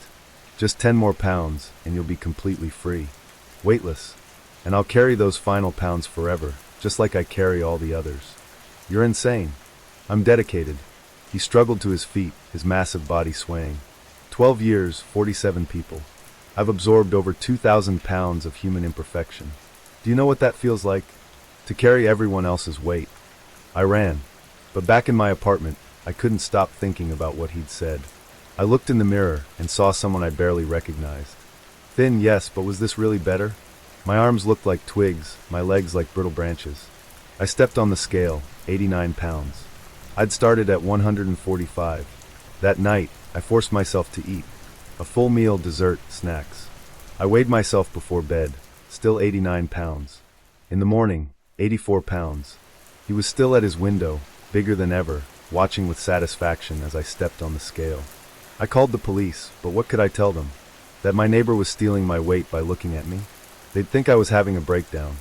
Just 10 more pounds, and you'll be completely free. Weightless. And I'll carry those final pounds forever, just like I carry all the others." "You're insane." "I'm dedicated." He struggled to his feet, his massive body swaying. 12 years, 47 people. I've absorbed over 2,000 pounds of human imperfection. Do you know what that feels like? To carry everyone else's weight. I ran. But back in my apartment, I couldn't stop thinking about what he'd said. I looked in the mirror and saw someone I barely recognized. Thin, yes, but was this really better? My arms looked like twigs, my legs like brittle branches. I stepped on the scale, 89 pounds. I'd started at 145. That night, I forced myself to eat. A full meal, dessert, snacks. I weighed myself before bed, still 89 pounds. In the morning, 84 pounds. He was still at his window, bigger than ever, watching with satisfaction as I stepped on the scale. I called the police, but what could I tell them? That my neighbor was stealing my weight by looking at me? They'd think I was having a breakdown.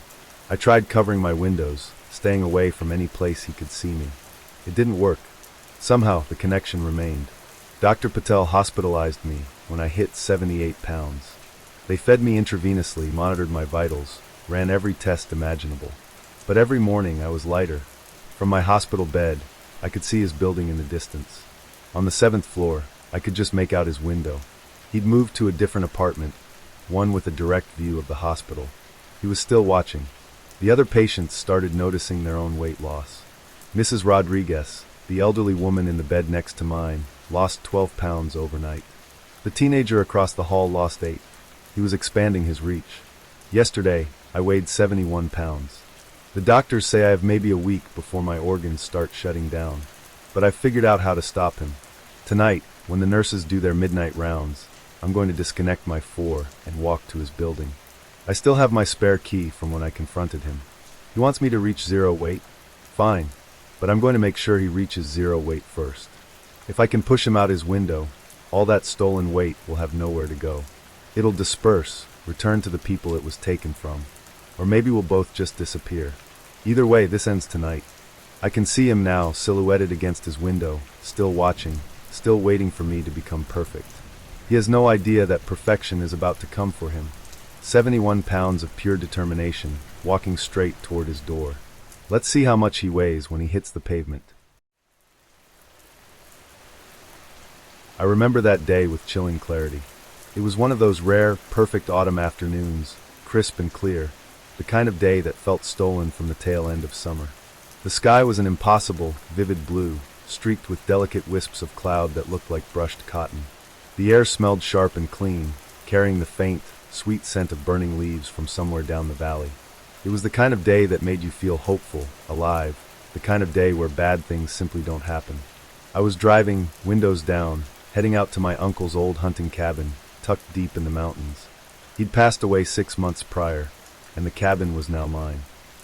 I tried covering my windows, staying away from any place he could see me. It didn't work. Somehow, the connection remained. Dr. Patel hospitalized me when I hit 78 pounds. They fed me intravenously, monitored my vitals, ran every test imaginable. But every morning I was lighter. From my hospital bed, I could see his building in the distance. On the 7th floor, I could just make out his window. He'd moved to a different apartment, one with a direct view of the hospital. He was still watching. The other patients started noticing their own weight loss. Mrs. Rodriguez, the elderly woman in the bed next to mine, lost 12 pounds overnight. The teenager across the hall lost 8. He was expanding his reach. Yesterday, I weighed 71 pounds. The doctors say I have maybe a week before my organs start shutting down. But I've figured out how to stop him. Tonight, when the nurses do their midnight rounds, I'm going to disconnect my 4 and walk to his building. I still have my spare key from when I confronted him. He wants me to reach zero weight? Fine, but I'm going to make sure he reaches zero weight first. If I can push him out his window, all that stolen weight will have nowhere to go. It'll disperse, return to the people it was taken from. Or maybe we'll both just disappear. Either way, this ends tonight. I can see him now, silhouetted against his window, still watching, still waiting for me to become perfect. He has no idea that perfection is about to come for him. 71 pounds of pure determination, walking straight toward his door. Let's see how much he weighs when he hits the pavement. I remember that day with chilling clarity. It was one of those rare, perfect autumn afternoons, crisp and clear, the kind of day that felt stolen from the tail end of summer. The sky was an impossible, vivid blue, streaked with delicate wisps of cloud that looked like brushed cotton. The air smelled sharp and clean, carrying the faint, sweet scent of burning leaves from somewhere down the valley. It was the kind of day that made you feel hopeful, alive, the kind of day where bad things simply don't happen. I was driving, windows down, heading out to my uncle's old hunting cabin, tucked deep in the mountains. He'd passed away 6 months prior, and the cabin was now mine.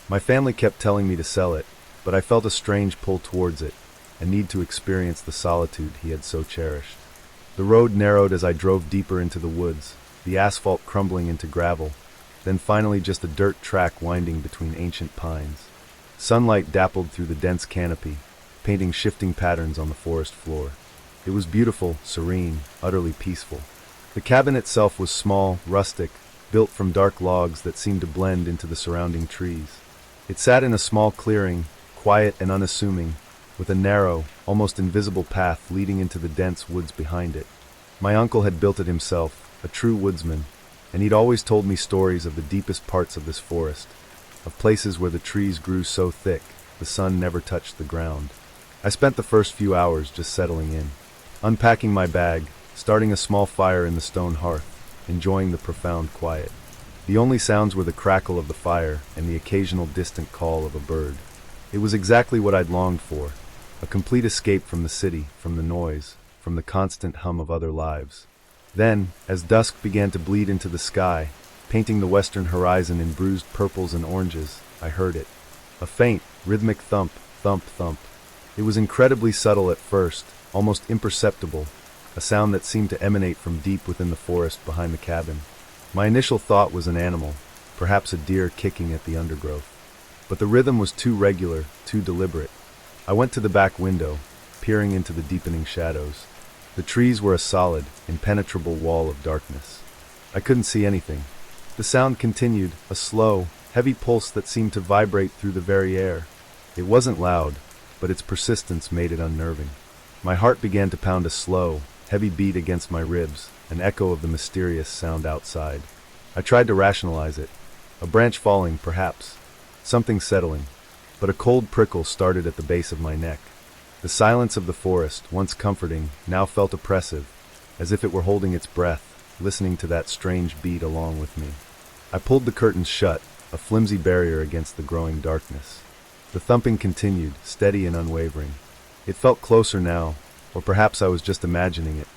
My family kept telling me to sell it, but I felt a strange pull towards it, a need to experience the solitude he had so cherished. The road narrowed as I drove deeper into the woods, the asphalt crumbling into gravel, then finally just a dirt track winding between ancient pines. Sunlight dappled through the dense canopy, painting shifting patterns on the forest floor. It was beautiful, serene, utterly peaceful. The cabin itself was small, rustic, built from dark logs that seemed to blend into the surrounding trees. It sat in a small clearing, quiet and unassuming, with a narrow, almost invisible path leading into the dense woods behind it. My uncle had built it himself, a true woodsman, and he'd always told me stories of the deepest parts of this forest, of places where the trees grew so thick the sun never touched the ground. I spent the first few hours just settling in, unpacking my bag, starting a small fire in the stone hearth, enjoying the profound quiet. The only sounds were the crackle of the fire and the occasional distant call of a bird. It was exactly what I'd longed for, a complete escape from the city, from the noise, from the constant hum of other lives. Then, as dusk began to bleed into the sky, painting the western horizon in bruised purples and oranges, I heard it. A faint, rhythmic thump, thump, thump. It was incredibly subtle at first, almost imperceptible, a sound that seemed to emanate from deep within the forest behind the cabin. My initial thought was an animal, perhaps a deer kicking at the undergrowth. But the rhythm was too regular, too deliberate. I went to the back window, peering into the deepening shadows. The trees were a solid, impenetrable wall of darkness. I couldn't see anything. The sound continued, a slow, heavy pulse that seemed to vibrate through the very air. It wasn't loud, but its persistence made it unnerving. My heart began to pound a slow, heavy beat against my ribs, an echo of the mysterious sound outside. I tried to rationalize it. A branch falling, perhaps. Something settling. But a cold prickle started at the base of my neck. The silence of the forest, once comforting, now felt oppressive, as if it were holding its breath, listening to that strange beat along with me. I pulled the curtains shut, a flimsy barrier against the growing darkness. The thumping continued, steady and unwavering. It felt closer now, or perhaps I was just imagining it.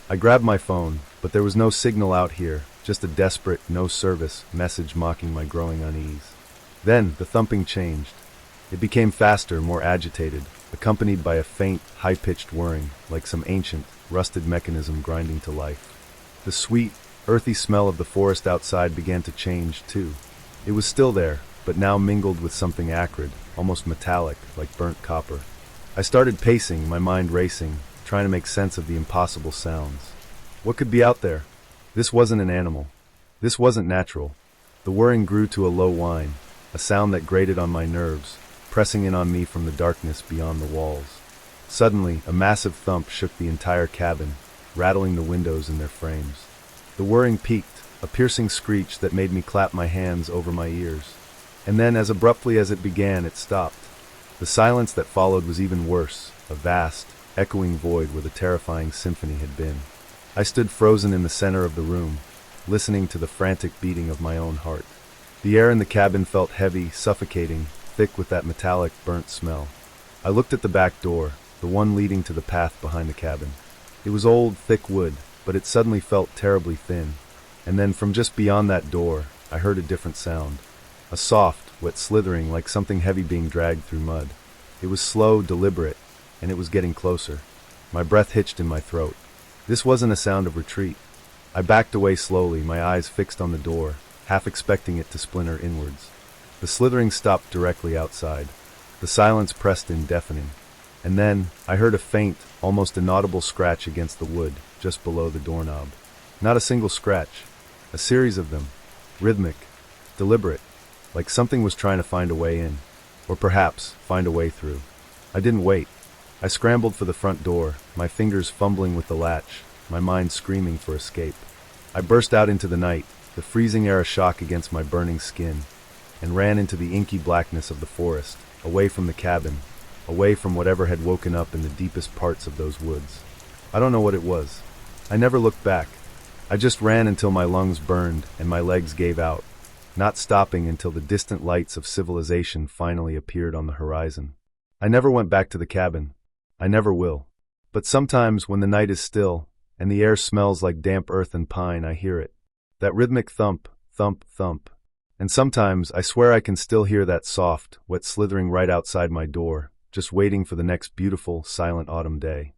I grabbed my phone, but there was no signal out here, just a desperate, no-service message mocking my growing unease. Then, the thumping changed. It became faster, more agitated, accompanied by a faint, high-pitched whirring, like some ancient, rusted mechanism grinding to life. The sweet, earthy smell of the forest outside began to change, too. It was still there, but now mingled with something acrid, almost metallic, like burnt copper. I started pacing, my mind racing, trying to make sense of the impossible sounds. What could be out there? This wasn't an animal. This wasn't natural. The whirring grew to a low whine, a sound that grated on my nerves, pressing in on me from the darkness beyond the walls. Suddenly, a massive thump shook the entire cabin, rattling the windows in their frames. The whirring peaked, a piercing screech that made me clap my hands over my ears. And then, as abruptly as it began, it stopped. The silence that followed was even worse, a vast, echoing void where the terrifying symphony had been. I stood frozen in the center of the room, listening to the frantic beating of my own heart. The air in the cabin felt heavy, suffocating, thick with that metallic, burnt smell. I looked at the back door, the one leading to the path behind the cabin. It was old, thick wood, but it suddenly felt terribly thin. And then from just beyond that door, I heard a different sound. A soft, wet slithering like something heavy being dragged through mud. It was slow, deliberate, and it was getting closer. My breath hitched in my throat. This wasn't a sound of retreat. I backed away slowly, my eyes fixed on the door, half expecting it to splinter inwards. The slithering stopped directly outside. The silence pressed in, deafening. And then, I heard a faint, almost inaudible scratch against the wood, just below the doorknob. Not a single scratch. A series of them. Rhythmic. Deliberate. Like something was trying to find a way in. Or perhaps, find a way through. I didn't wait. I scrambled for the front door, my fingers fumbling with the latch, my mind screaming for escape. I burst out into the night, the freezing air a shock against my burning skin, and ran into the inky blackness of the forest, away from the cabin, away from whatever had woken up in the deepest parts of those woods. I don't know what it was. I never looked back. I just ran until my lungs burned and my legs gave out, not stopping until the distant lights of civilization finally appeared on the horizon. I never went back to the cabin. I never will. But sometimes when the night is still, and the air smells like damp earth and pine. I hear it. That rhythmic thump, thump, thump. And sometimes I swear I can still hear that soft, wet slithering right outside my door, just waiting for the next beautiful, silent autumn day.